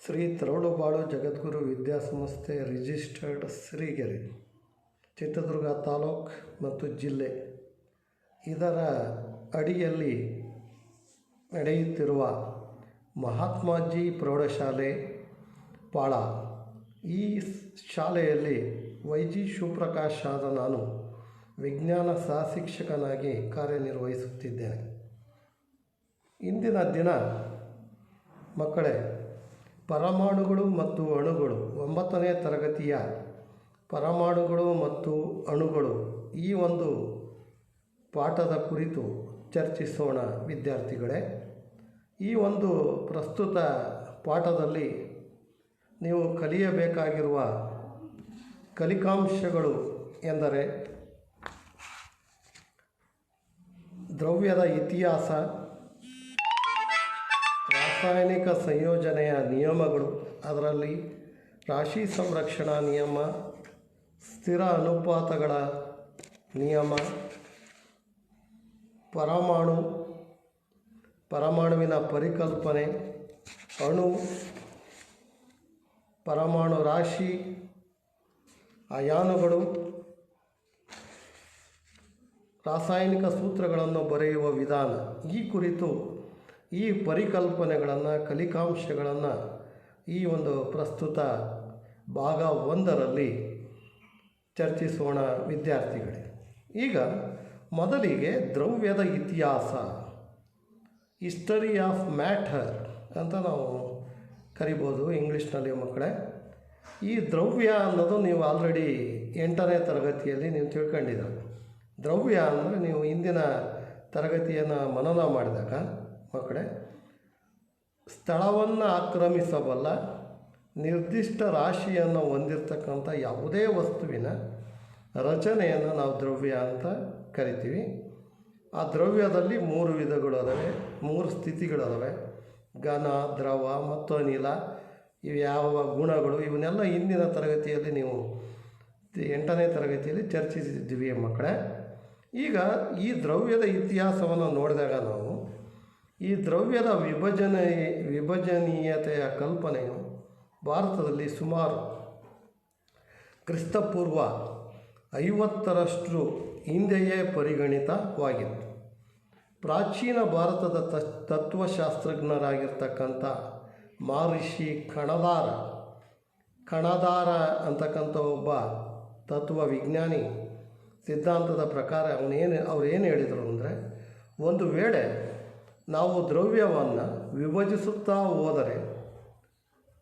ಶ್ರೀ ತರಳುಬಾಳು ಜಗದ್ಗುರು ವಿದ್ಯಾಸಂಸ್ಥೆ ರಿಜಿಸ್ಟರ್ಡ್ ಶ್ರೀಗೆರೆ ಚಿತ್ರದುರ್ಗ ತಾಲೂಕು ಮತ್ತು ಜಿಲ್ಲೆ ಇದರ ಅಡಿಯಲ್ಲಿ ನಡೆಯುತ್ತಿರುವ ಮಹಾತ್ಮಾಜಿ ಪ್ರೌಢಶಾಲೆ ಪಾಳ. ಈ ಶಾಲೆಯಲ್ಲಿ ವೈ.ಜಿ. ಶಿವಪ್ರಕಾಶ್ ಆದ ನಾನು ವಿಜ್ಞಾನ ಸಹ ಶಿಕ್ಷಕನಾಗಿ ಕಾರ್ಯನಿರ್ವಹಿಸುತ್ತಿದ್ದೇನೆ. ಇಂದಿನ ದಿನ ಮಕ್ಕಳೇ, ಪರಮಾಣುಗಳು ಮತ್ತು ಅಣುಗಳು 9ನೇ ತರಗತಿಯ ಪರಮಾಣುಗಳು ಮತ್ತು ಅಣುಗಳು ಈ ಒಂದು ಪಾಠದ ಕುರಿತು ಚರ್ಚಿಸೋಣ ವಿದ್ಯಾರ್ಥಿಗಳೇ. ಈ ಒಂದು ಪ್ರಸ್ತುತ ಪಾಠದಲ್ಲಿ ನೀವು ಕಲಿಯಬೇಕಾಗಿರುವ ಕಲಿಕಾಂಶಗಳು ಎಂದರೆ ದ್ರವ್ಯದ ಇತಿಹಾಸ, ರಾಸಾಯನಿಕ ಸಂಯೋಜನೆಯ ನಿಯಮಗಳು, ಅದರಲ್ಲಿ ರಾಶಿ ಸಂರಕ್ಷಣಾ ನಿಯಮ, ಸ್ಥಿರ ಅನುಪಾತಗಳ ನಿಯಮ, ಪರಮಾಣುವಿನ ಪರಿಕಲ್ಪನೆ, ಅಣು, ಪರಮಾಣು ರಾಶಿ, ಅಯಾನುಗಳು, ರಾಸಾಯನಿಕ ಸೂತ್ರಗಳನ್ನು ಬರೆಯುವ ವಿಧಾನ. ಈ ಕುರಿತು ಈ ಪರಿಕಲ್ಪನೆಗಳನ್ನು, ಕಲಿಕಾಂಶಗಳನ್ನು ಈ ಒಂದು ಪ್ರಸ್ತುತ ಭಾಗ 1ರಲ್ಲಿ ಚರ್ಚಿಸೋಣ ವಿದ್ಯಾರ್ಥಿಗಳೇ. ಈಗ ಮೊದಲಿಗೆ ದ್ರವ್ಯದ ಇತಿಹಾಸ, ಹಿಸ್ಟರಿ ಆಫ್ ಮ್ಯಾಟರ್ ಅಂತ ನಾವು ಕರಿಬೋದು ಇಂಗ್ಲೀಷ್ನಲ್ಲಿ ಮಕ್ಕಳೇ. ಈ ದ್ರವ್ಯ ಅನ್ನೋದು ನೀವು ಆಲ್ರೆಡಿ 8ನೇ ತರಗತಿಯಲ್ಲಿ ನೀವು ತಿಳ್ಕೊಂಡಿದ್ದೀರ. ದ್ರವ್ಯ ಅಂದರೆ ನೀವು ಇಂದಿನ ತರಗತಿಯನ್ನು ಮನನ ಮಾಡಿದಾಗ ಮಕ್ಕಳೇ, ಸ್ಥಳವನ್ನು ಆಕ್ರಮಿಸಬಲ್ಲ ನಿರ್ದಿಷ್ಟ ರಾಶಿಯನ್ನು ಹೊಂದಿರತಕ್ಕಂಥ ಯಾವುದೇ ವಸ್ತುವಿನ ರಚನೆಯನ್ನು ನಾವು ದ್ರವ್ಯ ಅಂತ ಕರಿತೀವಿ. ಆ ದ್ರವ್ಯದಲ್ಲಿ 3 ವಿಧಗಳು ಅದಾವೆ, 3 ಸ್ಥಿತಿಗಳದಾವೆ: ಘನ, ದ್ರವ ಮತ್ತು ಅನಿಲ. ಇವು ಯಾವ ಗುಣಗಳು, ಇವನ್ನೆಲ್ಲ ಇಂದಿನ ತರಗತಿಯಲ್ಲಿ ನೀವು 8ನೇ ತರಗತಿಯಲ್ಲಿ ಚರ್ಚಿಸಿದ್ದೀವಿ ಮಕ್ಕಳೇ. ಈಗ ಈ ದ್ರವ್ಯದ ಇತಿಹಾಸವನ್ನು ನೋಡಿದಾಗ ನಾವು ಈ ದ್ರವ್ಯದ ವಿಭಜನೀಯತೆಯ ಕಲ್ಪನೆಯು ಭಾರತದಲ್ಲಿ ಸುಮಾರು ಕ್ರಿಸ್ತಪೂರ್ವ 50ರಷ್ಟು ಹಿಂದೆಯೇ ಪರಿಗಣಿತವಾಗಿತ್ತು. ಪ್ರಾಚೀನ ಭಾರತದ ತತ್ವಶಾಸ್ತ್ರಜ್ಞರಾಗಿರ್ತಕ್ಕಂಥ ಮಹರ್ಷಿ ಕಣದಾರ ಅಂತಕ್ಕಂಥ ಒಬ್ಬ ತತ್ವವಿಜ್ಞಾನಿ ಸಿದ್ಧಾಂತದ ಪ್ರಕಾರ ಅವ್ರು ಏನು ಹೇಳಿದರು ಅಂದರೆ, ಒಂದು ವೇಳೆ ನಾವು ದ್ರವ್ಯವನ್ನು ವಿಭಜಿಸುತ್ತಾ ಹೋದರೆ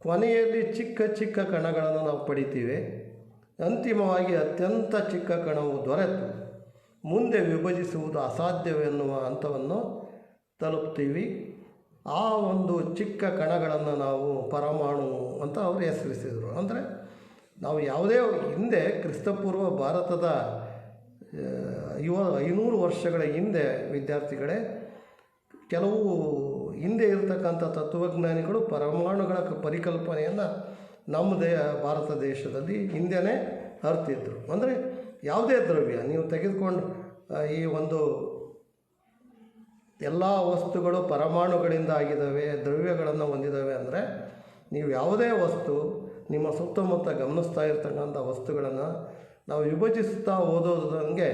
ಕೊನೆಯಲ್ಲಿ ಚಿಕ್ಕ ಚಿಕ್ಕ ಕಣಗಳನ್ನು ನಾವು ಪಡಿತೀವಿ. ಅಂತಿಮವಾಗಿ ಅತ್ಯಂತ ಚಿಕ್ಕ ಕಣವು ದೊರೆತು ಮುಂದೆ ವಿಭಜಿಸುವುದು ಅಸಾಧ್ಯವೆನ್ನುವ ಹಂತವನ್ನು ತಲುಪ್ತೀವಿ. ಆ ಒಂದು ಚಿಕ್ಕ ಕಣಗಳನ್ನು ನಾವು ಪರಮಾಣು ಅಂತ ಅವರು ಹೆಸರಿಸಿದರು. ಅಂದರೆ ನಾವು ಯಾವುದೇ ಹಿಂದೆ ಕ್ರಿಸ್ತಪೂರ್ವ ಭಾರತದ 500 ವರ್ಷಗಳ ಹಿಂದೆ ವಿದ್ಯಾರ್ಥಿಗಳೇ, ಕೆಲವು ಹಿಂದೆ ಇರತಕ್ಕಂಥ ತತ್ವಜ್ಞಾನಿಗಳು ಪರಮಾಣುಗಳ ಪರಿಕಲ್ಪನೆಯನ್ನು ನಮ್ಮ ಭಾರತ ದೇಶದಲ್ಲಿ ಹಿಂದೆಯೇ ಅರ್ತಿದ್ರು. ಅಂದರೆ ಯಾವುದೇ ದ್ರವ್ಯ ನೀವು ತೆಗೆದುಕೊಂಡು ಈ ಒಂದು ಎಲ್ಲ ವಸ್ತುಗಳು ಪರಮಾಣುಗಳಿಂದ ಆಗಿದ್ದಾವೆ, ದ್ರವ್ಯಗಳನ್ನು ಹೊಂದಿದ್ದಾವೆ ಅಂದರೆ ನೀವು ಯಾವುದೇ ವಸ್ತು ನಿಮ್ಮ ಸುತ್ತಮುತ್ತ ಗಮನಿಸ್ತಾ ಇರ್ತಕ್ಕಂಥ ವಸ್ತುಗಳನ್ನು ನಾವು ವಿಭಜಿಸ್ತಾ ಓದೋದಂಗೆ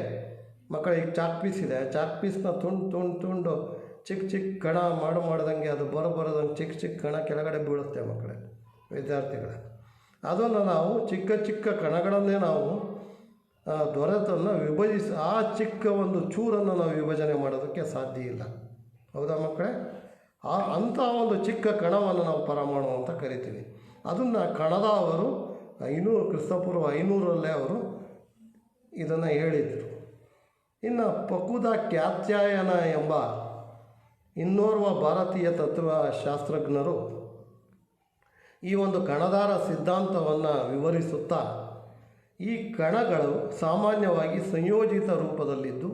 ಮಕ್ಕಳಿಗೆ ಚಾಕ್ ಪೀಸ್ ಇದೆ, ಚಾಕ್ ಪೀಸ್ನ ತುಂಡು ಚಿಕ್ಕ ಚಿಕ್ಕ ಕಣ ಮಾಡ್ದಂಗೆ ಅದು ಬರೋದಂಗೆ ಚಿಕ್ಕ ಚಿಕ್ಕ ಕಣ ಕೆಳಗಡೆ ಬೀಳುತ್ತೆ ಮಕ್ಕಳೇ, ವಿದ್ಯಾರ್ಥಿಗಳೇ. ಅದನ್ನು ನಾವು ಚಿಕ್ಕ ಚಿಕ್ಕ ಕಣಗಳನ್ನೇ ನಾವು ದೊರೆತನ್ನು ವಿಭಜಿಸಿ ಆ ಚಿಕ್ಕ ಒಂದು ಚೂರನ್ನು ನಾವು ವಿಭಜನೆ ಮಾಡೋದಕ್ಕೆ ಸಾಧ್ಯ ಇಲ್ಲ. ಹೌದಾ ಮಕ್ಕಳೇ? ಅಂಥ ಒಂದು ಚಿಕ್ಕ ಕಣವನ್ನು ನಾವು ಪರಮಾಣು ಅಂತ ಕರಿತೀವಿ. ಅದನ್ನು ಕಣದ ಅವರು ಕ್ರಿಸ್ತಪೂರ್ವ 500ರಲ್ಲೇ ಅವರು ಇದನ್ನು ಹೇಳಿದರು. ಇನ್ನು ಪಕುದ ಕಾತ್ಯಾಯನ ಎಂಬ ಇನ್ನೋರ್ವ ಭಾರತೀಯ ತತ್ವಶಾಸ್ತ್ರಜ್ಞರು ಈ ಒಂದು ಕಣದಾರ ಸಿದ್ಧಾಂತವನ್ನು ವಿವರಿಸುತ್ತಾ, ಈ ಕಣಗಳು ಸಾಮಾನ್ಯವಾಗಿ ಸಂಯೋಜಿತ ರೂಪದಲ್ಲಿದ್ದು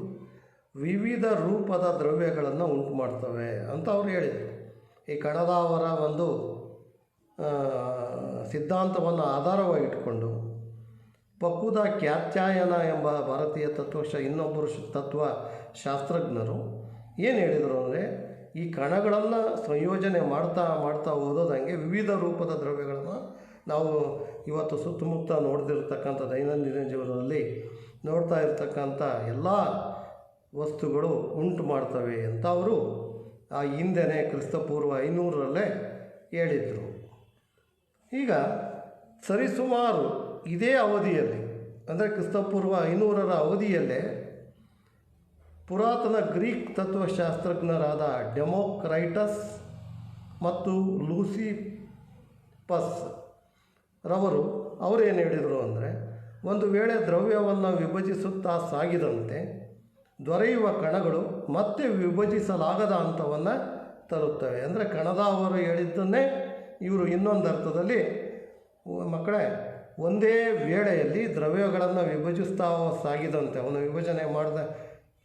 ವಿವಿಧ ರೂಪದ ದ್ರವ್ಯಗಳನ್ನು ಉಂಟು ಮಾಡ್ತವೆ ಅಂತ ಅವರು ಹೇಳಿದರು. ಈ ಕಣದಾವರ ಒಂದು ಸಿದ್ಧಾಂತವನ್ನು ಆಧಾರವಾಗಿಟ್ಟುಕೊಂಡು ಪಕುದ ಕಾತ್ಯಾಯನ ಎಂಬ ಭಾರತೀಯ ಇನ್ನೊಬ್ಬರು ತತ್ವಶಾಸ್ತ್ರಜ್ಞರು ಏನು ಹೇಳಿದರು ಅಂದರೆ, ಈ ಕಣಗಳನ್ನು ಸಂಯೋಜನೆ ಮಾಡ್ತಾ ಮಾಡ್ತಾ ಓದೋದಂಗೆ ವಿವಿಧ ರೂಪದ ದ್ರವ್ಯಗಳನ್ನು ನಾವು ಇವತ್ತು ಸುತ್ತಮುತ್ತ ನೋಡ್ತಿರ್ತಕ್ಕಂಥ ದೈನಂದಿನ ಜೀವನದಲ್ಲಿ ನೋಡ್ತಾ ಇರ್ತಕ್ಕಂಥ ಎಲ್ಲ ವಸ್ತುಗಳು ಉಂಟು ಮಾಡ್ತವೆ ಅಂತ ಅವರು ಆ ಹಿಂದೆನೇ ಕ್ರಿಸ್ತಪೂರ್ವ 500ರಲ್ಲೇ ಹೇಳಿದರು. ಈಗ ಸರಿಸುಮಾರು ಇದೇ ಅವಧಿಯಲ್ಲಿ ಅಂದರೆ ಕ್ರಿಸ್ತಪೂರ್ವ 500ರ ಅವಧಿಯಲ್ಲೇ ಪುರಾತನ ಗ್ರೀಕ್ ತತ್ವಶಾಸ್ತ್ರಜ್ಞರಾದ ಡೆಮೋಕ್ರೈಟಸ್ ಮತ್ತು ಲೂಸಿಫಸ್ ರವರು ಅವರೇನು ಹೇಳಿದರು ಅಂದರೆ, ಒಂದು ವೇಳೆ ದ್ರವ್ಯವನ್ನು ವಿಭಜಿಸುತ್ತಾ ಸಾಗಿದಂತೆ ದೊರೆಯುವ ಕಣಗಳು ಮತ್ತೆ ವಿಭಜಿಸಲಾಗದ ಹಂತವನ್ನು ತರುತ್ತವೆ. ಅಂದರೆ ಕಣದ ಅವರು ಹೇಳಿದ್ದನ್ನೇ ಇವರು ಇನ್ನೊಂದು ಅರ್ಥದಲ್ಲಿ ಮಕ್ಕಳೇ ಒಂದೇ ವೇಳೆಯಲ್ಲಿ ದ್ರವ್ಯಗಳನ್ನು ವಿಭಜಿಸ್ತಾ ಸಾಗಿದಂತೆ ಅವನು ವಿಭಜನೆ ಮಾಡಿದ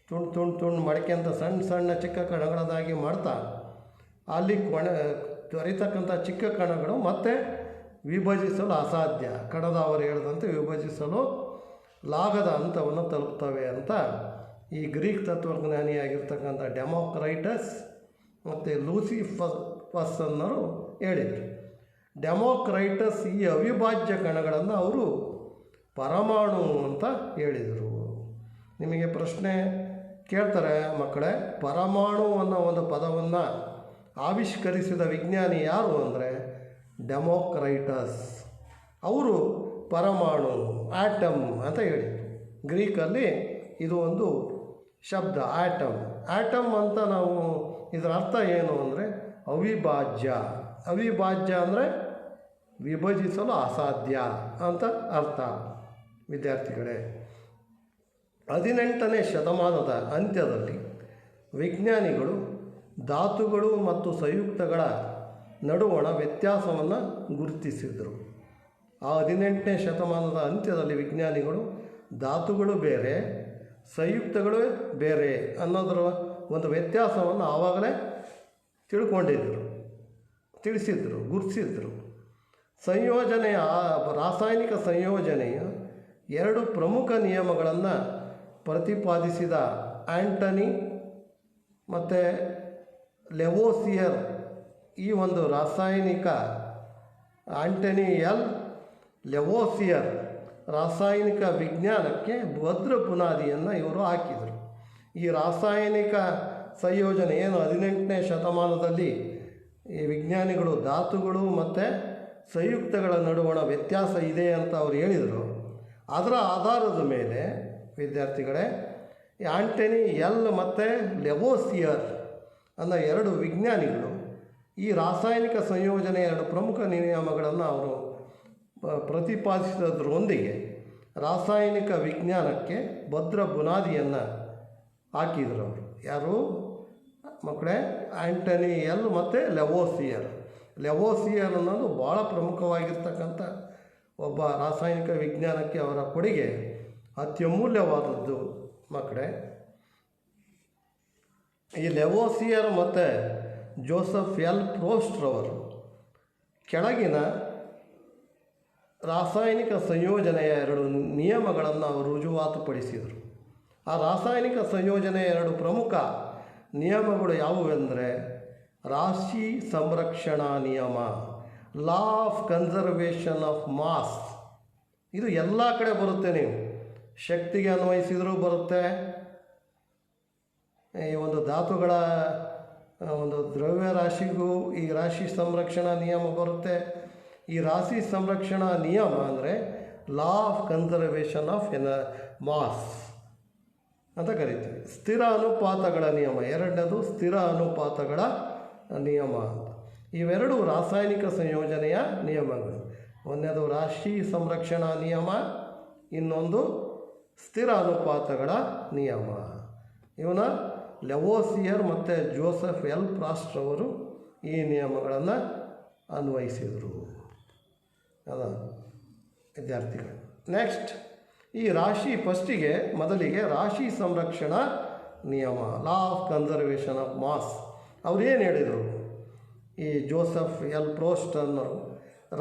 ತುಂಡು ಮಡಕೆಂತ ಸಣ್ಣ ಸಣ್ಣ ಚಿಕ್ಕ ಕಣಗಳನ್ನಾಗಿ ಮಾಡ್ತಾ ಅಲ್ಲಿ ದೊರೆತಕ್ಕಂಥ ಚಿಕ್ಕ ಕಣಗಳು ಮತ್ತೆ ವಿಭಜಿಸಲು ಅಸಾಧ್ಯ, ಕಣದ ಅವರು ಹೇಳಿದಂತೆ ವಿಭಜಿಸಲು ಲಾಗದ ಹಂತವನ್ನು ತಲುಪ್ತವೆ ಅಂತ ಈ ಗ್ರೀಕ್ ತತ್ವಜ್ಞಾನಿಯಾಗಿರ್ತಕ್ಕಂಥ ಡೆಮೋಕ್ರೈಟಸ್ ಮತ್ತು ಲೂಸಿಫಸ್ ಅನ್ನೋರು ಹೇಳಿದರು. ಡೆಮೋಕ್ರೈಟಸ್ ಈ ಅವಿಭಾಜ್ಯ ಕಣಗಳನ್ನು ಅವರು ಪರಮಾಣು ಅಂತ ಹೇಳಿದರು. ನಿಮಗೆ ಪ್ರಶ್ನೆ ಕೇಳ್ತಾರೆ ಮಕ್ಕಳೇ, ಪರಮಾಣು ಅನ್ನೋ ಒಂದು ಪದವನ್ನು ಆವಿಷ್ಕರಿಸಿದ ವಿಜ್ಞಾನಿ ಯಾರು ಅಂದರೆ ಡೆಮೋಕ್ರೈಟಸ್. ಅವರು ಪರಮಾಣು ಆಟಮ್ ಅಂತ ಹೇಳಿದರು. ಗ್ರೀಕಲ್ಲಿ ಇದು ಒಂದು ಶಬ್ದ ಆಟಮ್. ಆಟಮ್ ಅಂತ ನಾವು ಇದರ ಅರ್ಥ ಏನು ಅಂದರೆ ಅವಿಭಾಜ್ಯ. ಅವಿಭಾಜ್ಯ ಅಂದರೆ ವಿಭಜಿಸಲು ಅಸಾಧ್ಯ ಅಂತ ಅರ್ಥ. ವಿದ್ಯಾರ್ಥಿಗಳೇ, 18ನೇ ಶತಮಾನದ ಅಂತ್ಯದಲ್ಲಿ ವಿಜ್ಞಾನಿಗಳು ಧಾತುಗಳು ಮತ್ತು ಸಂಯುಕ್ತಗಳ ನಡುವಣ ವ್ಯತ್ಯಾಸವನ್ನು ಗುರುತಿಸಿದರು. ಆ 18ನೇ ಶತಮಾನದ ಅಂತ್ಯದಲ್ಲಿ ವಿಜ್ಞಾನಿಗಳು ಧಾತುಗಳು ಬೇರೆ, ಸಂಯುಕ್ತಗಳು ಬೇರೆ ಅನ್ನೋದರ ಒಂದು ವ್ಯತ್ಯಾಸವನ್ನು ಆವಾಗಲೇ ತಿಳಿಸಿದ್ರು, ಗುರುತಿಸಿದ್ರು. ಸಂಯೋಜನೆಯ ರಾಸಾಯನಿಕ ಸಂಯೋಜನೆಯ 2 ಪ್ರಮುಖ ನಿಯಮಗಳನ್ನು ಪ್ರತಿಪಾದಿಸಿದ ಆಂಟನಿ ಮತ್ತು ಲೆವೋಸಿಯರ್ ಈ ಒಂದು ಆಂಟನಿ ಲೆವೋಸಿಯರ್ ರಾಸಾಯನಿಕ ವಿಜ್ಞಾನಕ್ಕೆ ಭದ್ರ ಬುನಾದಿಯನ್ನು ಇವರು ಹಾಕಿದರು. ಈ ರಾಸಾಯನಿಕ ಸಂಯೋಜನೆ ಏನು 18ನೇ ಶತಮಾನದಲ್ಲಿ ಈ ವಿಜ್ಞಾನಿಗಳು ಧಾತುಗಳು ಮತ್ತು ಸಂಯುಕ್ತಗಳ ನಡುವಣ ವ್ಯತ್ಯಾಸ ಇದೆ ಅಂತ ಅವರು ಹೇಳಿದರು. ಅದರ ಆಧಾರದ ಮೇಲೆ ವಿದ್ಯಾರ್ಥಿಗಳೇ, ಆಂಟನಿ ಮತ್ತು ಲೆವೋಸಿಯರ್ ಅನ್ನೋ 2 ವಿಜ್ಞಾನಿಗಳು ಈ ರಾಸಾಯನಿಕ ಸಂಯೋಜನೆಯ 2 ಪ್ರಮುಖ ನಿಯಮಗಳನ್ನು ಅವರು ಪ್ರತಿಪಾದಿಸಿದ್ರೊಂದಿಗೆ ರಾಸಾಯನಿಕ ವಿಜ್ಞಾನಕ್ಕೆ ಭದ್ರ ಬುನಾದಿಯನ್ನು ಹಾಕಿದರು. ಅವರು ಯಾರು ಮಕ್ಕಳೇ? ಆಂಟನಿ ಮತ್ತು ಲೆವೋಸಿಯರ್ ಅನ್ನೋದು ಭಾಳ ಪ್ರಮುಖವಾಗಿರ್ತಕ್ಕಂಥ ಒಬ್ಬ ರಾಸಾಯನಿಕ ವಿಜ್ಞಾನಕ್ಕೆ ಅವರ ಕೊಡುಗೆ ಅತ್ಯಮೂಲ್ಯವಾದದ್ದು ಮಕ್ಕಳೇ. ಈ ಲೆವೋಸಿಯರ್ ಮತ್ತು ಜೋಸೆಫ್ ಪ್ರೋಸ್ಟ್ರವರು ಕೆಳಗಿನ ರಾಸಾಯನಿಕ ಸಂಯೋಜನೆಯ 2 ನಿಯಮಗಳನ್ನು ಅವರು ರುಜುವಾತುಪಡಿಸಿದರು. ಆ ರಾಸಾಯನಿಕ ಸಂಯೋಜನೆಯ 2 ಪ್ರಮುಖ ನಿಯಮಗಳು ಯಾವುವೆಂದರೆ ರಾಶಿ ಸಂರಕ್ಷಣಾ ನಿಯಮ, law of conservation of mass. ಇದು ಎಲ್ಲ ಕಡೆ ಬರುತ್ತೆ, ನೀವು ಶಕ್ತಿಗೆ ಅನ್ವಯಿಸಿದರೂ ಬರುತ್ತೆ, ಈ ಒಂದು ಧಾತುಗಳ ಒಂದು ದ್ರವ್ಯ ರಾಶಿಗೂ ಈ ರಾಶಿ ಸಂರಕ್ಷಣಾ ನಿಯಮ ಬರುತ್ತೆ. ಈ ರಾಶಿ ಸಂರಕ್ಷಣಾ ನಿಯಮ ಅಂದರೆ law of conservation of mass ಅಂತ ಕರಿತೀವಿ. ಸ್ಥಿರ ಅನುಪಾತಗಳ ನಿಯಮ, 2ನೇದು ಸ್ಥಿರ ಅನುಪಾತಗಳ ನಿಯಮ ಅಂತ. ಇವೆರಡು ರಾಸಾಯನಿಕ ಸಂಯೋಜನೆಯ ನಿಯಮಗಳು. 1ನೇದು ರಾಶಿ ಸಂರಕ್ಷಣಾ ನಿಯಮ, ಇನ್ನೊಂದು ಸ್ಥಿರ ಅನುಪಾತಗಳ ನಿಯಮ. ಇವನ ಲೆವೋಸಿಯರ್ ಮತ್ತು ಜೋಸೆಫ್ ಪ್ರೋಸ್ಟ್ರವರು ಈ ನಿಯಮಗಳನ್ನು ಅನ್ವಯಿಸಿದರು. ಅದ ವಿದ್ಯಾರ್ಥಿಗಳು, ನೆಕ್ಸ್ಟ್ ಈ ಫಸ್ಟಿಗೆ ಮೊದಲಿಗೆ ರಾಶಿ ಸಂರಕ್ಷಣಾ ನಿಯಮ, law of conservation of mass. ಅವ್ರು ಏನು ಹೇಳಿದರು? ಈ ಜೋಸೆಫ್ ಪ್ರೋಸ್ಟ್ ಅನ್ನೋರು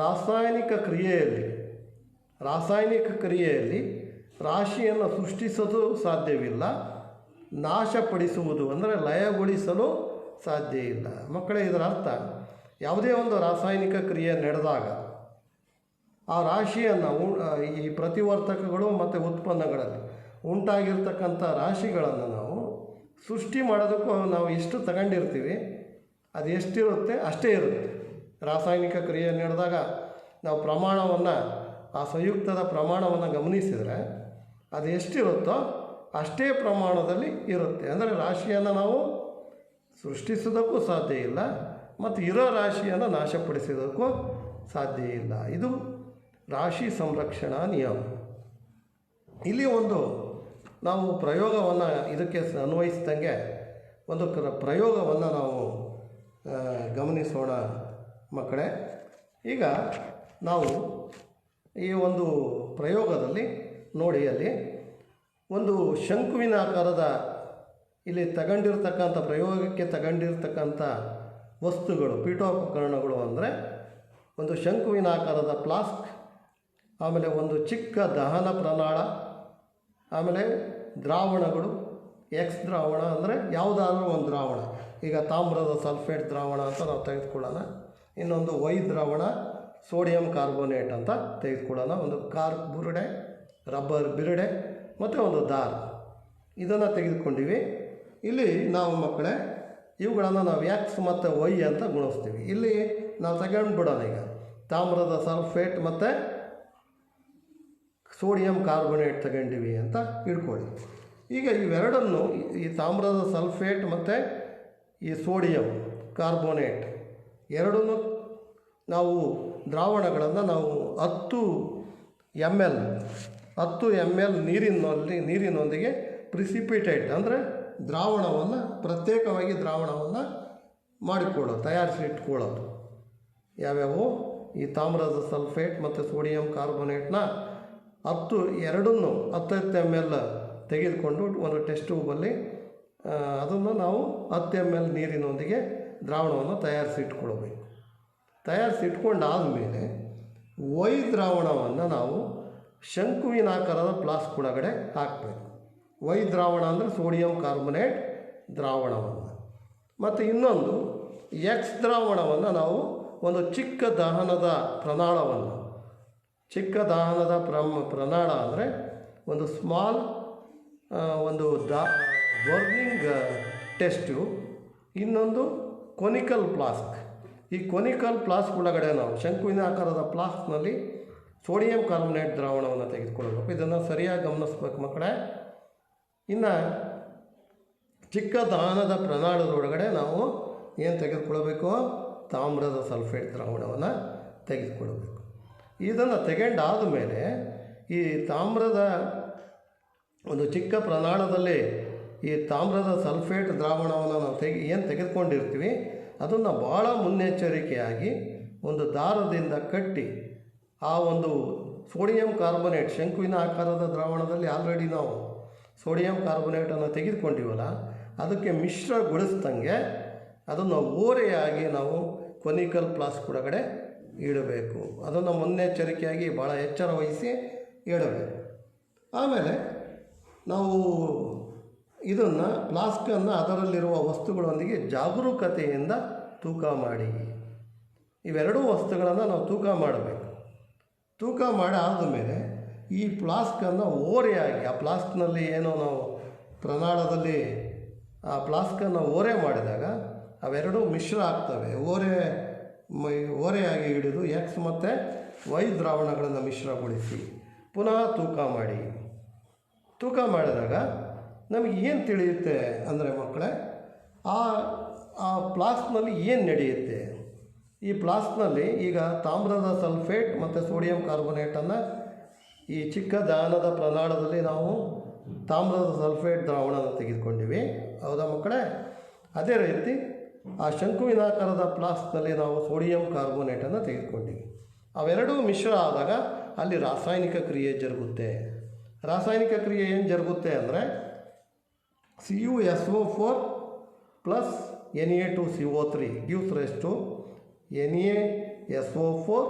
ರಾಸಾಯನಿಕ ಕ್ರಿಯೆಯಲ್ಲಿ ರಾಶಿಯನ್ನು ಸೃಷ್ಟಿಸೋದು ಸಾಧ್ಯವಿಲ್ಲ, ನಾಶಪಡಿಸುವುದು ಅಂದರೆ ಲಯಗೊಳಿಸಲು ಸಾಧ್ಯ ಇಲ್ಲ. ಮಕ್ಕಳೇ, ಇದರ ಅರ್ಥ ಯಾವುದೇ ಒಂದು ರಾಸಾಯನಿಕ ಕ್ರಿಯೆ ನಡೆದಾಗ ಆ ರಾಶಿಯನ್ನು ಈ ಪ್ರತಿವರ್ತಕಗಳು ಮತ್ತು ಉತ್ಪನ್ನಗಳಲ್ಲಿ ಉಂಟಾಗಿರ್ತಕ್ಕಂಥ ರಾಶಿಗಳನ್ನು ನಾವು ಸೃಷ್ಟಿ ಮಾಡೋದಕ್ಕೂ ನಾವು ಎಷ್ಟು ತಗೊಂಡಿರ್ತೀವಿ ಅದು ಎಷ್ಟಿರುತ್ತೆ ಅಷ್ಟೇ ಇರುತ್ತೆ. ರಾಸಾಯನಿಕ ಕ್ರಿಯೆ ನಡೆದಾಗ ನಾವು ಪ್ರಮಾಣವನ್ನು, ಆ ಸಂಯುಕ್ತದ ಪ್ರಮಾಣವನ್ನು ಗಮನಿಸಿದರೆ ಅದು ಎಷ್ಟಿರುತ್ತೋ ಅಷ್ಟೇ ಪ್ರಮಾಣದಲ್ಲಿ ಇರುತ್ತೆ. ಅಂದರೆ ರಾಶಿಯನ್ನು ನಾವು ಸೃಷ್ಟಿಸೋದಕ್ಕೂ ಸಾಧ್ಯ ಇಲ್ಲ ಮತ್ತು ಇರೋ ರಾಶಿಯನ್ನು ನಾಶಪಡಿಸೋದಕ್ಕೂ ಸಾಧ್ಯ ಇಲ್ಲ. ಇದು ರಾಶಿ ಸಂರಕ್ಷಣಾ ನಿಯಮ. ಇಲ್ಲಿ ಒಂದು ನಾವು ಪ್ರಯೋಗವನ್ನು ಇದಕ್ಕೆ ಅನ್ವಯಿಸಿದಂಗೆ ಒಂದು ಪ್ರಯೋಗವನ್ನು ನಾವು ಗಮನಿಸೋಣ ಮಕ್ಕಳೇ. ಈಗ ನಾವು ಈ ಒಂದು ಪ್ರಯೋಗದಲ್ಲಿ ನೋಡಿ, ಅಲ್ಲಿ ಒಂದು ಶಂಕುವಿನ ಆಕಾರದ ಇಲ್ಲಿ ತಗೊಂಡಿರ್ತಕ್ಕಂಥ ಪ್ರಯೋಗಕ್ಕೆ ತಗೊಂಡಿರ್ತಕ್ಕಂಥ ವಸ್ತುಗಳು, ಪೀಠೋಪಕರಣಗಳು ಅಂದರೆ ಒಂದು ಶಂಕುವಿನ ಆಕಾರದ ಫ್ಲಾಸ್ಕ್, ಆಮೇಲೆ ಒಂದು ಚಿಕ್ಕ ದಹನ ಪ್ರಣಾಳ, ಆಮೇಲೆ ದ್ರಾವಣಗಳು, ಎಕ್ಸ್ ದ್ರಾವಣ ಅಂದರೆ ಯಾವುದಾದ್ರೂ ಒಂದು ದ್ರಾವಣ. ಈಗ ತಾಮ್ರದ ಸಲ್ಫೇಟ್ ದ್ರಾವಣ ಅಂತ ನಾವು ತೆಗೆದುಕೊಳ್ಳೋಣ, ಇನ್ನೊಂದು ವೈ ದ್ರಾವಣ, ಸೋಡಿಯಂ ಕಾರ್ಬೋನೇಟ್ ಅಂತ ತೆಗೆದುಕೊಳ್ಳೋಣ, ಒಂದು ಕಾರ್ಕ್ ಬುರುಡೆ, ರಬ್ಬರ್ ಬಿರುಡೆ ಮತ್ತು ಒಂದು ದಾರ, ಇದನ್ನು ತೆಗೆದುಕೊಂಡಿವಿ. ಇಲ್ಲಿ ನಾವು ಮಕ್ಕಳೇ ಇವುಗಳನ್ನು ನಾವು ಎಕ್ಸ್ ಮತ್ತು ವೈ ಅಂತ ಗುಣಿಸ್ತೀವಿ. ಇಲ್ಲಿ ನಾವು ತಗೊಂಡ್ಬಿಡೋಣ. ಈಗ ತಾಮ್ರದ ಸಲ್ಫೇಟ್ ಮತ್ತು ಸೋಡಿಯಂ ಕಾರ್ಬೋನೇಟ್ ತಗೊಂಡಿವಿ ಅಂತ ಇಟ್ಕೊಳ್ಳಿ. ಈಗ ಇವೆರಡನ್ನು, ಈ ತಾಮ್ರದ ಸಲ್ಫೇಟ್ ಮತ್ತು ಈ ಸೋಡಿಯಂ ಕಾರ್ಬೋನೇಟ್ ಎರಡನ್ನೂ ನಾವು ದ್ರಾವಣಗಳನ್ನು ನಾವು 10 ml ನೀರಿನೊಂದಿಗೆ ಪ್ರಿಸಿಪಿಟೇಟ್ ಅಂದರೆ ದ್ರಾವಣವನ್ನು ಪ್ರತ್ಯೇಕವಾಗಿ ದ್ರಾವಣವನ್ನು ತಯಾರಿಸಿ ಇಟ್ಕೊಳ್ಳೋದು. ಯಾವ್ಯಾವು? ಈ ತಾಮ್ರದ ಸಲ್ಫೇಟ್ ಮತ್ತು ಸೋಡಿಯಂ ಕಾರ್ಬೋನೇಟ್ನ 10 ml ತೆಗೆದುಕೊಂಡು ಒಂದು ಟೆಸ್ಟ್ ಟ್ಯೂಬಲ್ಲಿ ಅದನ್ನು ನಾವು 10 ml ನೀರಿನೊಂದಿಗೆ ದ್ರಾವಣವನ್ನು ತಯಾರಿಸಿಟ್ಕೊಳ್ಬೇಕು. ತಯಾರಿಸಿಟ್ಕೊಂಡಾದಮೇಲೆ ವೈ ದ್ರಾವಣವನ್ನು ನಾವು ಶಂಕುವಿನ ಆಕಾರದ ಫ್ಲಾಸ್ಕ್ ಒಳಗಡೆ ಹಾಕಬೇಕು. ವೈ ದ್ರಾವಣ ಅಂದರೆ ಸೋಡಿಯಂ ಕಾರ್ಬೊನೇಟ್ ದ್ರಾವಣವನ್ನು. ಮತ್ತು ಇನ್ನೊಂದು ಎಕ್ಸ್ ದ್ರಾವಣವನ್ನು ನಾವು ಒಂದು ಚಿಕ್ಕ ದಹನದ ಪ್ರಣಾಳವನ್ನು, ಪ್ರಣಾಳ ಅಂದರೆ ಒಂದು ಸ್ಮಾಲ್ ಒಂದು ಬರ್ನಿಂಗ್ ಟೆಸ್ಟು, ಇನ್ನೊಂದು ಕೊನಿಕಲ್ ಫ್ಲಾಸ್ಕ್. ಈ ಕೊನಿಕಲ್ ಫ್ಲಾಸ್ಕ್ ಒಳಗಡೆ ನಾವು ಶಂಕುವಿನ ಆಕಾರದ ಫ್ಲಾಸ್ಕ್ನಲ್ಲಿ ಸೋಡಿಯಂ ಕಾರ್ಬೊನೇಟ್ ದ್ರಾವಣವನ್ನು ತೆಗೆದುಕೊಳ್ಬೇಕು. ಇದನ್ನು ಸರಿಯಾಗಿ ಗಮನಿಸ್ಬೇಕು ಮಕ್ಕಳೇ. ಇನ್ನು ಚಿಕ್ಕ ದಹನದ ಪ್ರಣಾಳದೊಳಗಡೆ ನಾವು ಏನು ತೆಗೆದುಕೊಳ್ಬೇಕು? ತಾಮ್ರದ ಸಲ್ಫೇಟ್ ದ್ರಾವಣವನ್ನು ತೆಗೆದುಕೊಳ್ಬೇಕು. ಇದನ್ನು ತೆಗೊಂಡಾದ ಮೇಲೆ ಈ ತಾಮ್ರದ ಒಂದು ಚಿಕ್ಕ ಪ್ರಣಾಳದಲ್ಲಿ ಈ ತಾಮ್ರದ ಸಲ್ಫೇಟ್ ದ್ರಾವಣವನ್ನು ನಾವು ತೆಗೆದುಕೊಂಡಿರ್ತೀವಿ, ಅದನ್ನು ಭಾಳ ಮುನ್ನೆಚ್ಚರಿಕೆಯಾಗಿ ಒಂದು ದಾರದಿಂದ ಕಟ್ಟಿ ಆ ಒಂದು ಸೋಡಿಯಂ ಕಾರ್ಬೊನೇಟ್, ಶಂಕುವಿನ ಆಕಾರದ ದ್ರಾವಣದಲ್ಲಿ ಆಲ್ರೆಡಿ ನಾವು ಸೋಡಿಯಂ ಕಾರ್ಬೊನೇಟನ್ನು ತೆಗೆದುಕೊಂಡಿವಲ್ಲ, ಅದಕ್ಕೆ ಮಿಶ್ರಗೊಳಿಸ್ದಂಗೆ ಅದನ್ನು ಓರೆಯಾಗಿ ನಾವು ಕೊನಿಕಲ್ ಫ್ಲಾಸ್ಕ್ ಒಳಗಡೆ ಇಡಬೇಕು. ಅದನ್ನು ಮುನ್ನೆಚ್ಚರಿಕೆಯಾಗಿ ಭಾಳ ಎಚ್ಚರ ವಹಿಸಿ ಇಡಬೇಕು. ಆಮೇಲೆ ನಾವು ಇದನ್ನು ಫ್ಲಾಸ್ಕನ್ನು ಅದರಲ್ಲಿರುವ ವಸ್ತುಗಳೊಂದಿಗೆ ಜಾಗರೂಕತೆಯಿಂದ ತೂಕ ಮಾಡಿ. ಇವೆರಡೂ ವಸ್ತುಗಳನ್ನು ನಾವು ತೂಕ ಮಾಡಬೇಕು. ತೂಕ ಮಾಡಿ ಆದಮೇಲೆ ಈ ಫ್ಲಾಸ್ಕನ್ನು ಓರೆಯಾಗಿ, ಆ ಫ್ಲಾಸ್ಕ್ನಲ್ಲಿ ಏನೋ ನಾವು ಪ್ರಣಾಳದಲ್ಲಿ ಆ ಫ್ಲಾಸ್ಕನ್ನು ಓರೆ ಮಾಡಿದಾಗ ಅವೆರಡೂ ಮಿಶ್ರ ಆಗ್ತವೆ. ಓರೆಯಾಗಿ ಹಿಡಿದು ಎಕ್ಸ್ ಮತ್ತು ವೈ ದ್ರಾವಣಗಳನ್ನು ಮಿಶ್ರಗೊಳಿಸಿ ಪುನಃ ತೂಕ ಮಾಡಿ. ತೂಕ ಮಾಡಿದಾಗ ನಮಗೆ ಏನು ತಿಳಿಯುತ್ತೆ ಅಂದರೆ ಮಕ್ಕಳೇ, ಆ ಫ್ಲಾಸ್ಕ್ನಲ್ಲಿ ಏನು ನಡೆಯುತ್ತೆ? ಈ ಫ್ಲಾಸ್ಕ್ನಲ್ಲಿ ಈಗ ತಾಮ್ರದ ಸಲ್ಫೇಟ್ ಮತ್ತು ಸೋಡಿಯಂ ಕಾರ್ಬೊನೇಟನ್ನು ಈ ಚಿಕ್ಕ ದಹನದ ಪ್ರಣಾಳದಲ್ಲಿ ನಾವು ತಾಮ್ರದ ಸಲ್ಫೇಟ್ ದ್ರಾವಣವನ್ನು ತೆಗೆದುಕೊಂಡಿವಿ, ಹೌದಾ ಮಕ್ಕಳೇ? ಅದೇ ರೀತಿ ಆ ಶಂಕುವಿನಾಕಾರದ ಫ್ಲಾಸ್ಕ್ನಲ್ಲಿ ನಾವು ಸೋಡಿಯಂ ಕಾರ್ಬೊನೇಟನ್ನು ತೆಗೆದುಕೊಂಡಿವಿ. ಅವೆರಡೂ ಮಿಶ್ರ ಆದಾಗ ಅಲ್ಲಿ ರಾಸಾಯನಿಕ ಕ್ರಿಯೆ ಜರುಗುತ್ತೆ. ರಾಸಾಯನಿಕ ಕ್ರಿಯೆ ಏನು ಜರುಗುತ್ತೆ ಅಂದರೆ CuSO4 plus Na2CO3 gives rise to NaSO4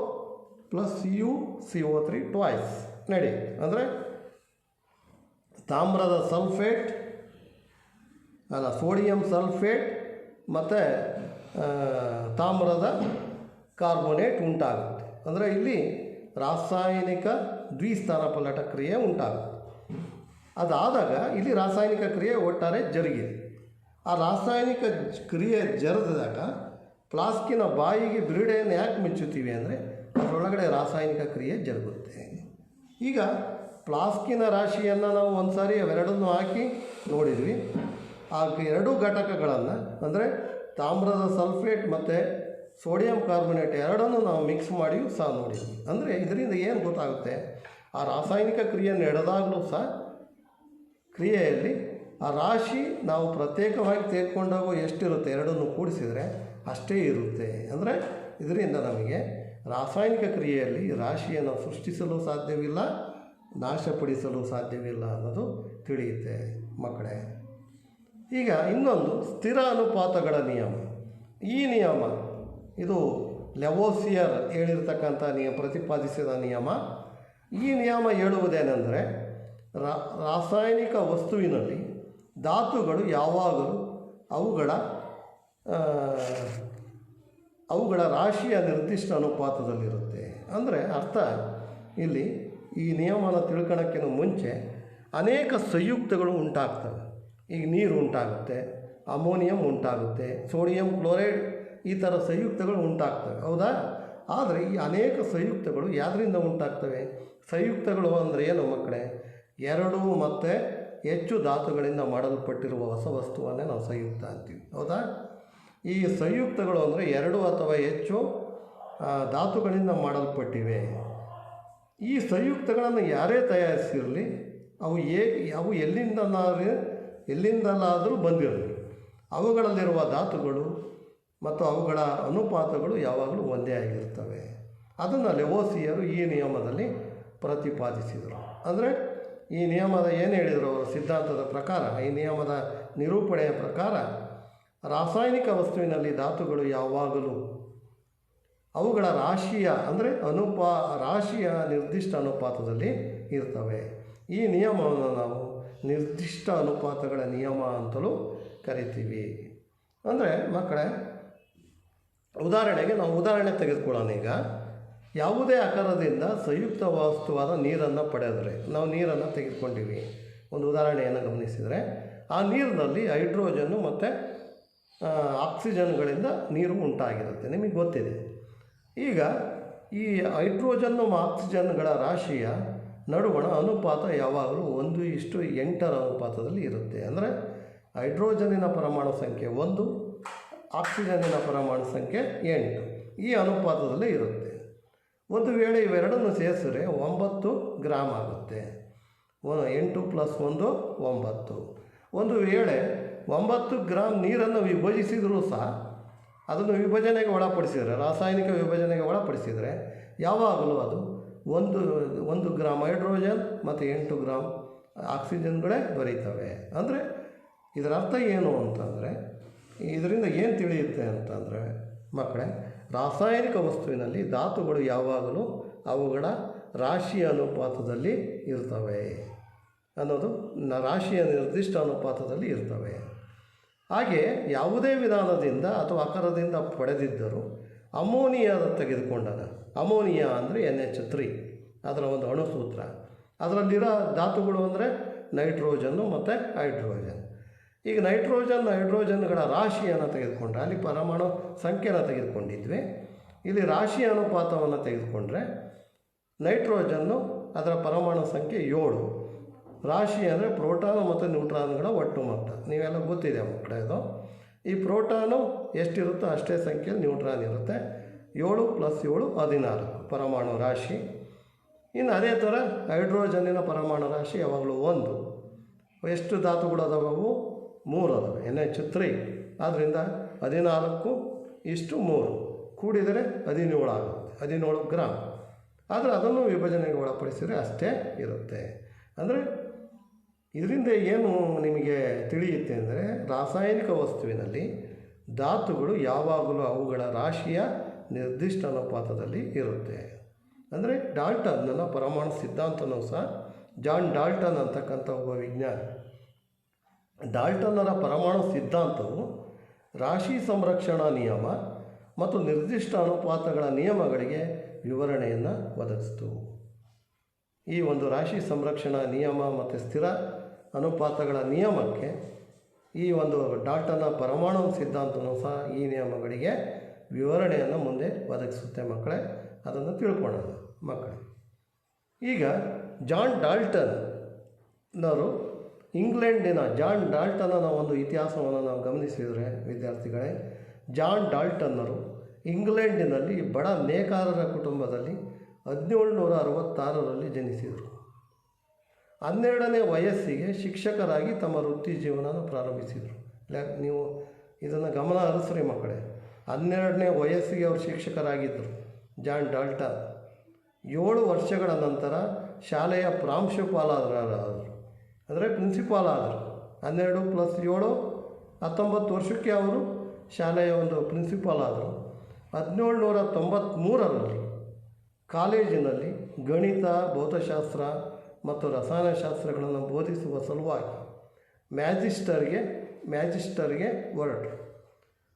plus CuCO3 twice ನಡೆಯುತ್ತೆ. ಅಂದರೆ ತಾಮ್ರದ ಸಲ್ಫೇಟ್ ಸೋಡಿಯಂ ಸಲ್ಫೇಟ್ ಮತ್ತು ತಾಮ್ರದ ಕಾರ್ಬೋನೇಟ್ ಉಂಟಾಗುತ್ತೆ. ಅಂದರೆ ಇಲ್ಲಿ ರಾಸಾಯನಿಕ ದ್ವಿಸ್ಥಾನಪಲ್ಲಟ ಕ್ರಿಯೆ ಉಂಟಾಗುತ್ತೆ. ಅದಾದಾಗ ಇಲ್ಲಿ ರಾಸಾಯನಿಕ ಕ್ರಿಯೆ ಒಟ್ಟಾರೆ ಜರುಗಿದೆ. ಆ ರಾಸಾಯನಿಕ ಕ್ರಿಯೆ ಜರಿದಾಗ ಫ್ಲಾಸ್ಕಿನ ಬಾಯಿಗೆ ಬಿರುಡೆಯನ್ನು ಯಾಕೆ ಮುಚ್ಚುತ್ತೀವಿ ಅಂದರೆ ಅದರೊಳಗಡೆ ರಾಸಾಯನಿಕ ಕ್ರಿಯೆ ಜರುಗುತ್ತೆ. ಈಗ ಫ್ಲಾಸ್ಕಿನ ರಾಶಿಯನ್ನು ನಾವು ಒಂದು ಸಾರಿ ಅವೆರಡನ್ನು ಹಾಕಿ ನೋಡಿದ್ವಿ. ಆ ಎರಡೂ ಘಟಕಗಳನ್ನು ಅಂದರೆ ತಾಮ್ರದ ಸಲ್ಫೇಟ್ ಮತ್ತು ಸೋಡಿಯಂ ಕಾರ್ಬೊನೇಟ್ ಎರಡನ್ನೂ ನಾವು ಮಿಕ್ಸ್ ಮಾಡಿಯೂ ಸಹ ನೋಡಿದ್ವಿ. ಅಂದರೆ ಇದರಿಂದ ಏನು ಗೊತ್ತಾಗುತ್ತೆ, ಆ ರಾಸಾಯನಿಕ ಕ್ರಿಯೆ ನಡೆದಾಗಲೂ ಸಹ ಕ್ರಿಯೆಯಲ್ಲಿ ಆ ರಾಶಿ ನಾವು ಪ್ರತ್ಯೇಕವಾಗಿ ತೆಗೆದುಕೊಂಡಾಗ ಎಷ್ಟಿರುತ್ತೆ ಎರಡನ್ನು ಕೂಡಿಸಿದರೆ ಅಷ್ಟೇ ಇರುತ್ತೆ. ಅಂದರೆ ಇದರಿಂದ ನಮಗೆ ರಾಸಾಯನಿಕ ಕ್ರಿಯೆಯಲ್ಲಿ ರಾಶಿಯನ್ನು ಸೃಷ್ಟಿಸಲು ಸಾಧ್ಯವಿಲ್ಲ, ನಾಶಪಡಿಸಲು ಸಾಧ್ಯವಿಲ್ಲ ಅನ್ನೋದು ತಿಳಿಯುತ್ತೆ ಮಕ್ಕಳೇ. ಈಗ ಇನ್ನೊಂದು ಸ್ಥಿರ ಅನುಪಾತಗಳ ನಿಯಮ. ಈ ನಿಯಮ ಇದು ಲೆವೋಸಿಯರ್ ಹೇಳಿರ್ತಕ್ಕಂಥ ಪ್ರತಿಪಾದಿಸಿದ ನಿಯಮ. ಈ ನಿಯಮ ಹೇಳುವುದೇನೆಂದರೆ ರಾಸಾಯನಿಕ ವಸ್ತುವಿನಲ್ಲಿ ಧಾತುಗಳು ಯಾವಾಗಲೂ ಅವುಗಳ ರಾಶಿಯ ನಿರ್ದಿಷ್ಟ ಅನುಪಾತದಲ್ಲಿರುತ್ತೆ. ಅಂದರೆ ಅರ್ಥ ಇಲ್ಲಿ ಈ ನಿಯಮನ ತಿಳ್ಕೊಳ್ಳೋಕ್ಕಿಂತ ಮುಂಚೆ ಅನೇಕ ಸಂಯುಕ್ತಗಳು ಉಂಟಾಗ್ತವೆ. ಈಗ ನೀರು ಉಂಟಾಗುತ್ತೆ, ಅಮೋನಿಯಂ ಉಂಟಾಗುತ್ತೆ, ಸೋಡಿಯಂ ಕ್ಲೋರೈಡ್ ಈ ಥರ ಸಂಯುಕ್ತಗಳು ಉಂಟಾಗ್ತವೆ, ಹೌದಾ? ಆದರೆ ಈ ಅನೇಕ ಸಂಯುಕ್ತಗಳು ಯಾವುದರಿಂದ ಉಂಟಾಗ್ತವೆ? ಸಂಯುಕ್ತಗಳು ಅಂದರೆ ಏನು ಮಕ್ಕಳೇ? ಎರಡು ಮತ್ತು ಹೆಚ್ಚು ಧಾತುಗಳಿಂದ ಮಾಡಲ್ಪಟ್ಟಿರುವ ಹೊಸ ವಸ್ತುವನ್ನೇ ನಾವು ಸಂಯುಕ್ತ ಅಂತೀವಿ, ಹೌದಾ? ಈ ಸಂಯುಕ್ತಗಳು ಅಂದರೆ ಎರಡು ಅಥವಾ ಹೆಚ್ಚು ಧಾತುಗಳಿಂದ ಮಾಡಲ್ಪಟ್ಟಿವೆ. ಈ ಸಂಯುಕ್ತಗಳನ್ನು ಯಾರೇ ತಯಾರಿಸಿರಲಿ ಅವು ಎಲ್ಲಿಂದಲಾದರೂ ಬಂದಿರಲಿ, ಅವುಗಳಲ್ಲಿರುವ ಧಾತುಗಳು ಮತ್ತು ಅವುಗಳ ಅನುಪಾತಗಳು ಯಾವಾಗಲೂ ಒಂದೇ ಆಗಿರ್ತವೆ. ಅದನ್ನು ಲೆವೋಸಿಯರು ಈ ನಿಯಮದಲ್ಲಿ ಪ್ರತಿಪಾದಿಸಿದರು. ಅಂದರೆ ಈ ನಿಯಮದ ಏನು ಹೇಳಿದರು ಅವರ ಸಿದ್ಧಾಂತದ ಪ್ರಕಾರ, ಈ ನಿಯಮದ ನಿರೂಪಣೆಯ ಪ್ರಕಾರ ರಾಸಾಯನಿಕ ವಸ್ತುವಿನಲ್ಲಿ ಧಾತುಗಳು ಯಾವಾಗಲೂ ಅವುಗಳ ರಾಶಿಯ ಅಂದರೆ ರಾಶಿಯ ನಿರ್ದಿಷ್ಟ ಅನುಪಾತದಲ್ಲಿ ಇರ್ತವೆ. ಈ ನಿಯಮವನ್ನು ನಾವು ನಿರ್ದಿಷ್ಟ ಅನುಪಾತಗಳ ನಿಯಮ ಅಂತಲೂ ಕರಿತೀವಿ. ಅಂದರೆ ಮಕ್ಕಳೇ, ನಾವು ಉದಾಹರಣೆ ತೆಗೆದುಕೊಳ್ಳೋಣ. ಈಗ ಯಾವುದೇ ಆಕಾರದಿಂದ ಸಂಯುಕ್ತ ವಸ್ತುವಾದ ನೀರನ್ನು ಪಡೆದರೆ, ನಾವು ನೀರನ್ನು ತೆಗೆದುಕೊಂಡಿವಿ, ಒಂದು ಉದಾಹರಣೆಯನ್ನು ಗಮನಿಸಿದರೆ ಆ ನೀರಿನಲ್ಲಿ ಹೈಡ್ರೋಜನ್ನು ಮತ್ತು ಆಕ್ಸಿಜನ್ಗಳಿಂದ ನೀರು ಉಂಟಾಗಿರುತ್ತೆ, ನಿಮಗೆ ಗೊತ್ತಿದೆ. ಈಗ ಈ ಹೈಡ್ರೋಜನ್ನು ಆಕ್ಸಿಜನ್ಗಳ ರಾಶಿಯ ನಡುವಣ ಅನುಪಾತ ಯಾವಾಗಲೂ 1:8 ಅನುಪಾತದಲ್ಲಿ ಇರುತ್ತೆ. ಅಂದರೆ ಹೈಡ್ರೋಜನಿನ ಪರಮಾಣು ಸಂಖ್ಯೆ 1, ಆಕ್ಸಿಜನ್ನಿನ ಪರಮಾಣು ಸಂಖ್ಯೆ 8 ಈ ಅನುಪಾತದಲ್ಲೇ ಇರುತ್ತೆ. ಒಂದು ವೇಳೆ ಇವೆರಡನ್ನು ಸೇರಿಸಿದ್ರೆ 9 ಗ್ರಾಮ್ ಆಗುತ್ತೆ. 8 + 1 9. ಒಂದು ವೇಳೆ 9 ಗ್ರಾಮ್ ನೀರನ್ನು ವಿಭಜಿಸಿದರೂ ಸಹ ಅದನ್ನು ವಿಭಜನೆಗೆ ಒಳಪಡಿಸಿದರೆ, ರಾಸಾಯನಿಕ ವಿಭಜನೆಗೆ ಒಳಪಡಿಸಿದರೆ ಯಾವಾಗಲೂ ಅದು 1 ಗ್ರಾಮ್ ಹೈಡ್ರೋಜನ್ ಮತ್ತು 8 ಗ್ರಾಮ್ ಆಕ್ಸಿಜನ್ಗಳೇ ದೊರೀತವೆ. ಅಂದರೆ ಇದರ ಅರ್ಥ ಏನು ಅಂತಂದರೆ, ಇದರಿಂದ ಏನು ತಿಳಿಯುತ್ತೆ ಅಂತಂದರೆ ಮಕ್ಕಳೇ, ರಾಸಾಯನಿಕ ವಸ್ತುವಿನಲ್ಲಿ ಧಾತುಗಳು ಯಾವಾಗಲೂ ಅವುಗಳ ರಾಶಿಯ ಅನುಪಾತದಲ್ಲಿ ಇರ್ತವೆ ಅನ್ನೋದು, ರಾಶಿಯ ನಿರ್ದಿಷ್ಟ ಅನುಪಾತದಲ್ಲಿ ಇರ್ತವೆ. ಹಾಗೆ ಯಾವುದೇ ವಿಧಾನದಿಂದ ಅಥವಾ ಆಕಾರದಿಂದ ಪಡೆದಿದ್ದರೂ ಅಮೋನಿಯಾದ ತೆಗೆದುಕೊಂಡಾಗ, ಅಮೋನಿಯಾ ಅಂದರೆ NH3 ಅದರ ಒಂದು ಅಣುಸೂತ್ರ, ಅದರಲ್ಲಿರೋ ಧಾತುಗಳು ಅಂದರೆ ನೈಟ್ರೋಜನ್ನು ಮತ್ತು ಹೈಡ್ರೋಜನ್. ಈಗ ಹೈಡ್ರೋಜನ್ಗಳ ರಾಶಿಯನ್ನು ತೆಗೆದುಕೊಂಡ್ರೆ ಅಲ್ಲಿ ಪರಮಾಣು ಸಂಖ್ಯೆನ ತೆಗೆದುಕೊಂಡಿದ್ವಿ. ಇಲ್ಲಿ ರಾಶಿಯ ಅನುಪಾತವನ್ನು ತೆಗೆದುಕೊಂಡ್ರೆ ನೈಟ್ರೋಜನ್ನು ಅದರ ಪರಮಾಣು ಸಂಖ್ಯೆ 7, ರಾಶಿ ಅಂದರೆ ಪ್ರೋಟಾನ್ ಮತ್ತು ನ್ಯೂಟ್ರಾನ್ಗಳ ಒಟ್ಟು ಮೊತ್ತ. ನೀವೆಲ್ಲ ಗೊತ್ತಿದೆ ಮಕ್ಕಳೇ ಅದು. ಈ ಪ್ರೋಟಾನು ಎಷ್ಟಿರುತ್ತೋ ಅಷ್ಟೇ ಸಂಖ್ಯೆಯಲ್ಲಿ ನ್ಯೂಟ್ರಾನ್ ಇರುತ್ತೆ. 7 + 7 14 ಪರಮಾಣು ರಾಶಿ. ಇನ್ನು ಅದೇ ಥರ ಹೈಡ್ರೋಜನ್ನಿನ ಪರಮಾಣು ರಾಶಿ ಯಾವಾಗಲೂ 1. ಎಷ್ಟು ಧಾತುಗಳು ಅದಾವು? 3 ಅದಾವೆ, NH3. ಆದ್ದರಿಂದ 14:3 ಕೂಡಿದರೆ 17 ಆಗುತ್ತೆ, 17 ಗ್ರಾಮ್. ಆದರೆ ಅದನ್ನು ವಿಭಜನೆಗೆ ಒಳಪಡಿಸಿದರೆ ಅಷ್ಟೇ ಇರುತ್ತೆ. ಅಂದರೆ ಇದರಿಂದ ಏನು ನಿಮಗೆ ತಿಳಿಯುತ್ತೆ ಅಂದರೆ, ರಾಸಾಯನಿಕ ವಸ್ತುವಿನಲ್ಲಿ ಧಾತುಗಳು ಯಾವಾಗಲೂ ಅವುಗಳ ರಾಶಿಯ ನಿರ್ದಿಷ್ಟ ಅನುಪಾತದಲ್ಲಿ ಇರುತ್ತೆ. ಅಂದರೆ ಡಾಲ್ಟನ್ನ ಪರಮಾಣು ಸಿದ್ಧಾಂತನೂ ಸಹ, ಜಾನ್ ಡಾಲ್ಟನ್ ಅಂತಕ್ಕಂಥ ಒಬ್ಬ ವಿಜ್ಞಾನಿ, ಡಾಲ್ಟನ್ನರ ಪರಮಾಣು ಸಿದ್ಧಾಂತವು ರಾಶಿ ಸಂರಕ್ಷಣಾ ನಿಯಮ ಮತ್ತು ನಿರ್ದಿಷ್ಟ ಅನುಪಾತಗಳ ನಿಯಮಗಳಿಗೆ ವಿವರಣೆಯನ್ನು ಒದಗಿಸಿತು. ಈ ಒಂದು ರಾಶಿ ಸಂರಕ್ಷಣಾ ನಿಯಮ ಮತ್ತು ಸ್ಥಿರ ಅನುಪಾತಗಳ ನಿಯಮಕ್ಕೆ ಈ ಒಂದು ಡಾಲ್ಟನ್ನ ಪರಮಾಣು ಸಿದ್ಧಾಂತವೂ ಸಹ ಈ ನಿಯಮಗಳಿಗೆ ವಿವರಣೆಯನ್ನು ಮುಂದೆ ಒದಗಿಸುತ್ತೆ ಮಕ್ಕಳೇ. ಅದನ್ನು ತಿಳ್ಕೊಳ್ಳೋಣ ಮಕ್ಕಳೇ. ಈಗ ಜಾನ್ ಡಾಲ್ಟನ್ನರು ಇಂಗ್ಲೆಂಡಿನ ಜಾನ್ ಡಾಲ್ಟನ್ನ ಒಂದು ಇತಿಹಾಸವನ್ನು ನಾವು ಗಮನಿಸಿದರೆ ವಿದ್ಯಾರ್ಥಿಗಳೇ, ಜಾನ್ ಡಾಲ್ಟನ್ನರು ಇಂಗ್ಲೆಂಡಿನಲ್ಲಿ ಬಡ ನೇಕಾರರ ಕುಟುಂಬದಲ್ಲಿ 1766ರಲ್ಲಿ ಜನಿಸಿದರು. 12ನೇ ವಯಸ್ಸಿಗೆ ಶಿಕ್ಷಕರಾಗಿ ತಮ್ಮ ವೃತ್ತಿ ಜೀವನವನ್ನು ಪ್ರಾರಂಭಿಸಿದರು. ನೀವು ಇದನ್ನು ಗಮನ ಹರಿಸ್ರಿ ಮಕ್ಕಳೇ. 12ನೇ ವಯಸ್ಸಿಗೆ ಅವರು ಶಿಕ್ಷಕರಾಗಿದ್ದರು ಜಾನ್ ಡಾಲ್ಟನ್. 7 ವರ್ಷಗಳ ನಂತರ ಶಾಲೆಯ ಪ್ರಾಂಶುಪಾಲರಾದರು, ಅಂದರೆ ಪ್ರಿನ್ಸಿಪಾಲ್ ಆದರು. 12 + 7 19 ವರ್ಷಕ್ಕೆ ಅವರು ಶಾಲೆಯ ಒಂದು ಪ್ರಿನ್ಸಿಪಾಲ್ ಆದರು. 1793ರಲ್ಲಿ ಕಾಲೇಜಿನಲ್ಲಿ ಗಣಿತ, ಭೌತಶಾಸ್ತ್ರ ಮತ್ತು ರಸಾಯನಶಾಸ್ತ್ರಗಳನ್ನು ಬೋಧಿಸುವ ಸಲುವಾಗಿ ಮ್ಯಾಜಿಸ್ಟರ್ಗೆ ಹೊರಟರು.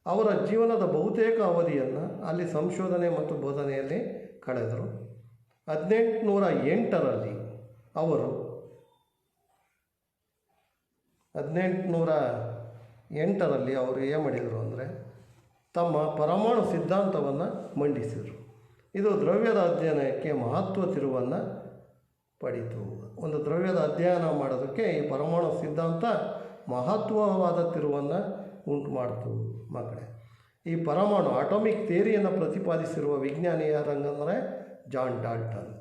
ಅವರ ಜೀವನದ ಬಹುತೇಕ ಅವಧಿಯನ್ನು ಅಲ್ಲಿ ಸಂಶೋಧನೆ ಮತ್ತು ಬೋಧನೆಯಲ್ಲಿ ಕಳೆದರು. 1808ರಲ್ಲಿ ಅವರು ಏನು ಮಾಡಿದರು ಅಂದರೆ ತಮ್ಮ ಪರಮಾಣು ಸಿದ್ಧಾಂತವನ್ನು ಮಂಡಿಸಿದರು. ಇದು ದ್ರವ್ಯದ ಅಧ್ಯಯನಕ್ಕೆ ಮಹತ್ವ ತಿರುವನ್ನು ಪಡೀತು. ಒಂದು ದ್ರವ್ಯದ ಅಧ್ಯಯನ ಮಾಡೋದಕ್ಕೆ ಈ ಪರಮಾಣು ಸಿದ್ಧಾಂತ ಮಹತ್ವವಾದ ತಿರುವನ್ನು ಉಂಟು ಮಾಡಿತು ಮಕ್ಕಳೇ. ಈ ಪರಮಾಣು ಅಟಾಮಿಕ್ ಥಿಯರಿಯನ್ನು ಪ್ರತಿಪಾದಿಸಿರುವ ವಿಜ್ಞಾನಿ ಯಾರಂಗಂದರೆ ಜಾನ್ ಡಾಲ್ಟನ್.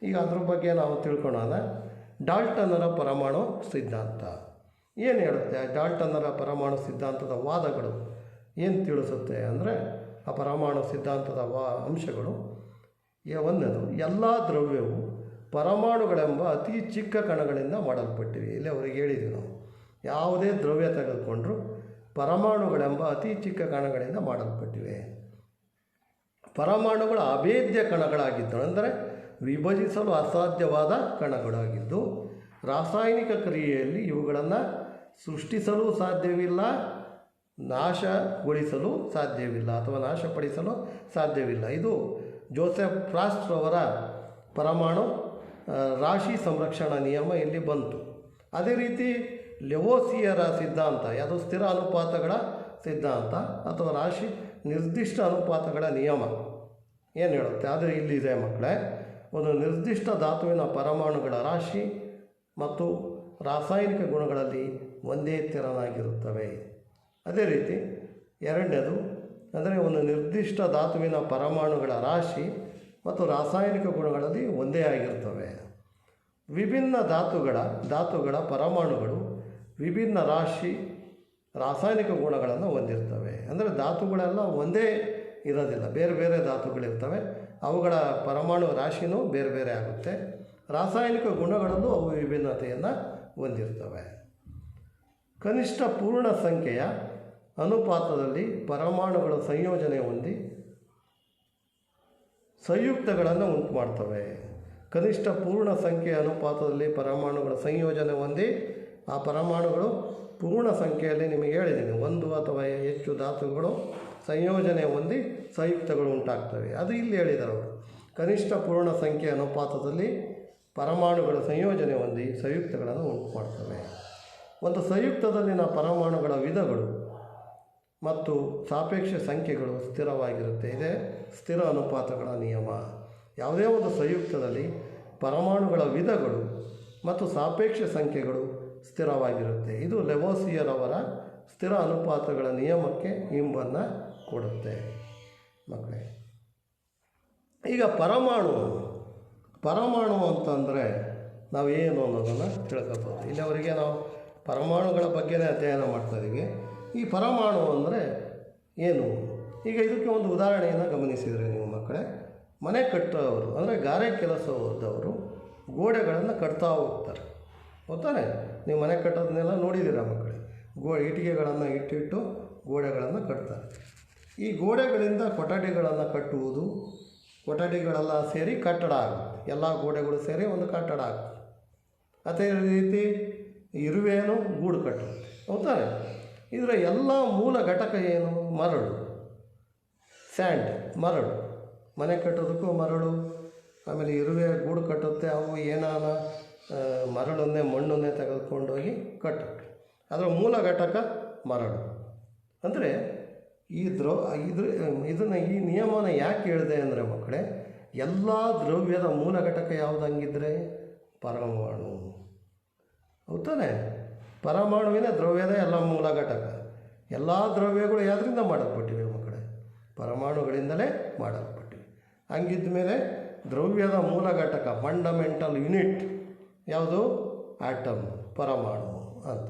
ಈಗ ಅದ್ರ ಬಗ್ಗೆ ನಾವು ತಿಳ್ಕೊಳ್ಳೋಣ. ಡಾಲ್ಟನ್ನರ ಪರಮಾಣು ಸಿದ್ಧಾಂತ ಏನು ಹೇಳುತ್ತೆ? ಡಾಲ್ಟನ್ನರ ಪರಮಾಣು ಸಿದ್ಧಾಂತದ ವಾದಗಳು ಏನು ತಿಳಿಸುತ್ತೆ ಅಂದರೆ, ಆ ಪರಮಾಣು ಸಿದ್ಧಾಂತದ ಅಂಶಗಳು: ಒಂದನೇದು, ಎಲ್ಲ ದ್ರವ್ಯವು ಪರಮಾಣುಗಳೆಂಬ ಅತಿ ಚಿಕ್ಕ ಕಣಗಳಿಂದ ಮಾಡಲ್ಪಟ್ಟಿವೆ. ಇಲ್ಲಿ ಅವರಿಗೆ ಹೇಳಿದ್ವಿ ನಾವು, ಯಾವುದೇ ದ್ರವ್ಯ ತೆಗೆದುಕೊಂಡ್ರೂ ಪರಮಾಣುಗಳೆಂಬ ಅತಿ ಚಿಕ್ಕ ಕಣಗಳಿಂದ ಮಾಡಲ್ಪಟ್ಟಿವೆ. ಪರಮಾಣುಗಳು ಅಭೇದ್ಯ ಕಣಗಳಾಗಿದ್ದವು, ಅಂದರೆ ವಿಭಜಿಸಲು ಅಸಾಧ್ಯವಾದ ಕಣಗಳಾಗಿದ್ದು, ರಾಸಾಯನಿಕ ಕ್ರಿಯೆಯಲ್ಲಿ ಇವುಗಳನ್ನು ಸೃಷ್ಟಿಸಲು ಸಾಧ್ಯವಿಲ್ಲ, ನಾಶಗೊಳಿಸಲು ಸಾಧ್ಯವಿಲ್ಲ ಅಥವಾ ನಾಶಪಡಿಸಲು ಸಾಧ್ಯವಿಲ್ಲ. ಇದು ಜೋಸೆಫ್ ಫ್ರಾಸ್ಟ್ರವರ ಪರಮಾಣು ರಾಶಿ ಸಂರಕ್ಷಣಾ ನಿಯಮ ಇಲ್ಲಿ ಬಂತು. ಅದೇ ರೀತಿ ಲೆವೋಸಿಯರ ಸಿದ್ಧಾಂತ, ಅದು ಸ್ಥಿರ ಅನುಪಾತಗಳ ಸಿದ್ಧಾಂತ ಅಥವಾ ರಾಶಿ ನಿರ್ದಿಷ್ಟ ಅನುಪಾತಗಳ ನಿಯಮ ಏನು ಹೇಳುತ್ತೆ? ಅದು ಇಲ್ಲಿದೆ ಮಕ್ಕಳೇ. ಒಂದು ನಿರ್ದಿಷ್ಟ ಧಾತುವಿನ ಪರಮಾಣುಗಳ ರಾಶಿ ಮತ್ತು ರಾಸಾಯನಿಕ ಗುಣಗಳಲ್ಲಿ ಒಂದೇ ತೆರನಾಗಿರುತ್ತವೆ. ಅದೇ ರೀತಿ ಎರಡನೇದು ಅಂದರೆ ಒಂದು ನಿರ್ದಿಷ್ಟ ಧಾತುವಿನ ಪರಮಾಣುಗಳ ರಾಶಿ ಮತ್ತು ರಾಸಾಯನಿಕ ಗುಣಗಳಲ್ಲಿ ಒಂದೇ ಆಗಿರ್ತವೆ. ವಿಭಿನ್ನ ಧಾತುಗಳ ಪರಮಾಣುಗಳು ವಿಭಿನ್ನ ರಾಸಾಯನಿಕ ಗುಣಗಳನ್ನು ಹೊಂದಿರ್ತವೆ. ಅಂದರೆ ಧಾತುಗಳೆಲ್ಲ ಒಂದೇ ಇರೋದಿಲ್ಲ, ಬೇರೆ ಬೇರೆ ಧಾತುಗಳಿರ್ತವೆ. ಅವುಗಳ ಪರಮಾಣು ರಾಶಿನೂ ಬೇರೆ ಬೇರೆ ಆಗುತ್ತೆ. ರಾಸಾಯನಿಕ ಗುಣಗಳಲ್ಲೂ ಅವು ವಿಭಿನ್ನತೆಯನ್ನು ಹೊಂದಿರ್ತವೆ. ಕನಿಷ್ಠ ಪೂರ್ಣ ಸಂಖ್ಯೆಯ ಅನುಪಾತದಲ್ಲಿ ಪರಮಾಣುಗಳ ಸಂಯೋಜನೆ ಹೊಂದಿ ಸಂಯುಕ್ತಗಳನ್ನು ಉಂಟು ಮಾಡ್ತವೆ. ಕನಿಷ್ಠ ಪೂರ್ಣ ಸಂಖ್ಯೆಯ ಅನುಪಾತದಲ್ಲಿ ಪರಮಾಣುಗಳ ಸಂಯೋಜನೆ ಹೊಂದಿ ಆ ಪರಮಾಣುಗಳು ಪೂರ್ಣ ಸಂಖ್ಯೆಯಲ್ಲಿ ನಿಮಗೆ ಹೇಳಿದ್ದೀನಿ, 1 ಅಥವಾ ಹೆಚ್ಚು ಧಾತುಗಳು ಸಂಯೋಜನೆ ಹೊಂದಿ ಸಂಯುಕ್ತಗಳು ಉಂಟಾಗ್ತವೆ. ಅದು ಇಲ್ಲಿ ಹೇಳಿದರು ಅವರು. ಕನಿಷ್ಠ ಪೂರ್ಣ ಸಂಖ್ಯೆಯ ಅನುಪಾತದಲ್ಲಿ ಪರಮಾಣುಗಳ ಸಂಯೋಜನೆ ಹೊಂದಿ ಸಂಯುಕ್ತಗಳನ್ನು ಉಂಟು ಮಾಡ್ತವೆ. ಒಂದು ಸಂಯುಕ್ತದಲ್ಲಿನ ಪರಮಾಣುಗಳ ವಿಧಗಳು ಮತ್ತು ಸಾಪೇಕ್ಷ ಸಂಖ್ಯೆಗಳು ಸ್ಥಿರವಾಗಿರುತ್ತೆ. ಇದೇ ಸ್ಥಿರ ಅನುಪಾತಗಳ ನಿಯಮ. ಯಾವುದೇ ಒಂದು ಸಂಯುಕ್ತದಲ್ಲಿ ಪರಮಾಣುಗಳ ವಿಧಗಳು ಮತ್ತು ಸಾಪೇಕ್ಷ ಸಂಖ್ಯೆಗಳು ಸ್ಥಿರವಾಗಿರುತ್ತೆ. ಇದು ಲೆವೋಸಿಯರವರ ಸ್ಥಿರ ಅನುಪಾತಗಳ ನಿಯಮಕ್ಕೆ ಇಂಬನ್ನು ಕೊಡುತ್ತೆ ಮಕ್ಕಳೇ. ಈಗ ಪರಮಾಣು ಅಂತಂದರೆ ನಾವೇನು ಅನ್ನೋದನ್ನು ತಿಳ್ಕೊಬೋದು. ಇಲ್ಲಿವರೆಗೆ ನಾವು ಪರಮಾಣುಗಳ ಬಗ್ಗೆನೇ ಅಧ್ಯಯನ ಮಾಡ್ತಾಯಿದ್ದೀವಿ. ಈ ಪರಮಾಣು ಅಂದರೆ ಏನು? ಈಗ ಇದಕ್ಕೆ ಒಂದು ಉದಾಹರಣೆಯನ್ನು ಗಮನಿಸಿದರೆ ನೀವು ಮಕ್ಕಳೇ, ಮನೆ ಕಟ್ಟೋರು ಅಂದರೆ ಗಾರೆ ಕೆಲಸದವರು ಗೋಡೆಗಳನ್ನು ಕಟ್ತಾ ಹೋಗ್ತಾರೆ, ಗೊತ್ತಾನೆ? ನೀವು ಮನೆ ಕಟ್ಟೋದನ್ನೆಲ್ಲ ನೋಡಿದ್ದೀರಾ ಮಕ್ಕಳೇ. ಇಟ್ಟಿಗೆಗಳನ್ನು ಇಟ್ಟಿಟ್ಟು ಗೋಡೆಗಳನ್ನು ಕಟ್ತಾರೆ. ಈ ಗೋಡೆಗಳಿಂದ ಕೊಠಡಿಗಳನ್ನು ಕಟ್ಟುವುದು, ಕೊಠಡಿಗಳೆಲ್ಲ ಸೇರಿ ಕಟ್ಟಡ ಆಗುತ್ತೆ. ಎಲ್ಲ ಗೋಡೆಗಳು ಸೇರಿ ಒಂದು ಕಟ್ಟಡ ಆಗುತ್ತೆ. ಅದೇ ರೀತಿ ಇರುವೆಯನ್ನು ಗೂಡು ಕಟ್ಟುತ್ತೆ, ಹೌದಾನೆ? ಇದರ ಎಲ್ಲ ಮೂಲ ಘಟಕ ಏನು? ಮರಳು, ಸ್ಯಾಂಡ್, ಮರಳು. ಮನೆ ಕಟ್ಟೋದಕ್ಕೂ ಮರಳು, ಆಮೇಲೆ ಇರುವೆ ಗೂಡು ಕಟ್ಟುತ್ತೆ, ಅವು ಏನಾನ ಮರಳನ್ನೇ ಮಣ್ಣನ್ನೇ ತೆಗೆದುಕೊಂಡೋಗಿ ಕಟ್ಟುತ್ತೆ. ಅದರ ಮೂಲ ಘಟಕ ಮರಳು. ಅಂದರೆ ಇದನ್ನು ಈ ನಿಯಮನ ಯಾಕೆ ಹೇಳಿದೆ ಅಂದರೆ ಮಕ್ಕಳೇ, ಎಲ್ಲ ದ್ರವ್ಯದ ಮೂಲ ಘಟಕ ಯಾವುದಂಗಿದ್ರೆ ಪರಮಾಣು. ಹೌದಾನೆ? ಪರಮಾಣುವಿನ ದ್ರವ್ಯದ ಎಲ್ಲ ಮೂಲ ಘಟಕ. ಎಲ್ಲ ದ್ರವ್ಯಗಳು ಯಾವುದರಿಂದ ಮಾಡಲ್ಪಟ್ಟಿವೆ ಮಕ್ಕಳೇ? ಪರಮಾಣುಗಳಿಂದಲೇ ಮಾಡಲ್ಪಟ್ಟಿವೆ. ಹಂಗಿದ್ದ ಮೇಲೆ ದ್ರವ್ಯದ ಮೂಲ ಘಟಕ, ಫಂಡಮೆಂಟಲ್ ಯೂನಿಟ್ ಯಾವುದು? ಆಟಮ್, ಪರಮಾಣು ಅಂತ.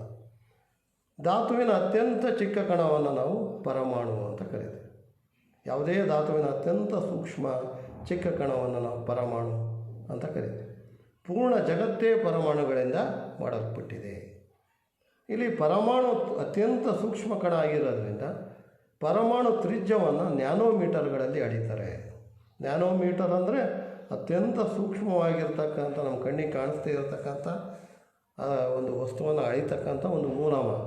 ಧಾತುವಿನ ಅತ್ಯಂತ ಚಿಕ್ಕ ಕಣವನ್ನು ನಾವು ಪರಮಾಣು ಅಂತ ಕರೀತೀವಿ. ಯಾವುದೇ ಧಾತುವಿನ ಅತ್ಯಂತ ಸೂಕ್ಷ್ಮ ಚಿಕ್ಕ ಕಣವನ್ನು ನಾವು ಪರಮಾಣು ಅಂತ ಕರೀತೀವಿ. ಪೂರ್ಣ ಜಗತ್ತೇ ಪರಮಾಣುಗಳಿಂದ ಮಾಡಲ್ಪಟ್ಟಿದೆ. ಇಲ್ಲಿ ಪರಮಾಣು ಅತ್ಯಂತ ಸೂಕ್ಷ್ಮ ಕಣ ಆಗಿರೋದ್ರಿಂದ ಪರಮಾಣು ತ್ರಿಜ್ಯವನ್ನು ನ್ಯಾನೋಮೀಟರ್ಗಳಲ್ಲಿ ಅಳೀತಾರೆ. ನ್ಯಾನೋಮೀಟರ್ ಅಂದರೆ ಅತ್ಯಂತ ಸೂಕ್ಷ್ಮವಾಗಿರ್ತಕ್ಕಂಥ, ನಮ್ಮ ಕಣ್ಣಿಗೆ ಕಾಣಿಸ್ತಾ ಇರತಕ್ಕಂಥ ಒಂದು ವಸ್ತುವನ್ನು ಅಳಿತಕ್ಕಂಥ ಒಂದು ಮೂಲಮಾನ.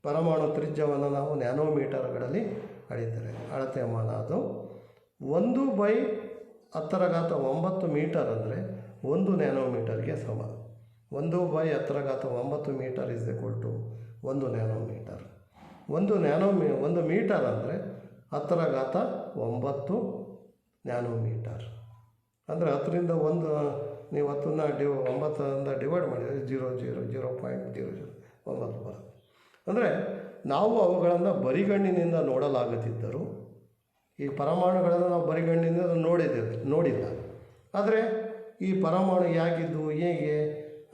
ಪರಮಾಣು ತ್ರಿಜ್ಯವನ್ನು ನಾವು ನ್ಯಾನೋಮೀಟರ್ಗಳಲ್ಲಿ ಅಳೀತಾರೆ. ಅಳತೆ ಮಾನ ಅದು 1/10⁹ ಮೀಟರ್ ಅಂದರೆ 1 ನ್ಯಾನೋಮೀಟರ್ಗೆ ಸಮ. 1/10⁹ metre is equal to 1 nanometre. 1 metre ಅಂದರೆ 10⁹ ನ್ಯಾನೋಮೀಟರ್. ಅಂದರೆ 10ರಿಂದ 1 ನೀವು 10ನ್ನ 9ರಿಂದ ಡಿವೈಡ್ ಮಾಡಿದರೆ 0.00 ಬರುತ್ತೆ. ಅಂದರೆ ನಾವು ಅವುಗಳನ್ನು ಬರಿಗಣ್ಣಿನಿಂದ ನೋಡಲಾಗುತ್ತಿದ್ದರೂ ಈ ಪರಮಾಣುಗಳನ್ನು ನಾವು ಬರಿಗಣ್ಣಿನಿಂದ ನೋಡಿಲ್ಲ. ಆದರೆ ಈ ಪರಮಾಣು ಹೇಗಿದ್ದು, ಹೇಗೆ,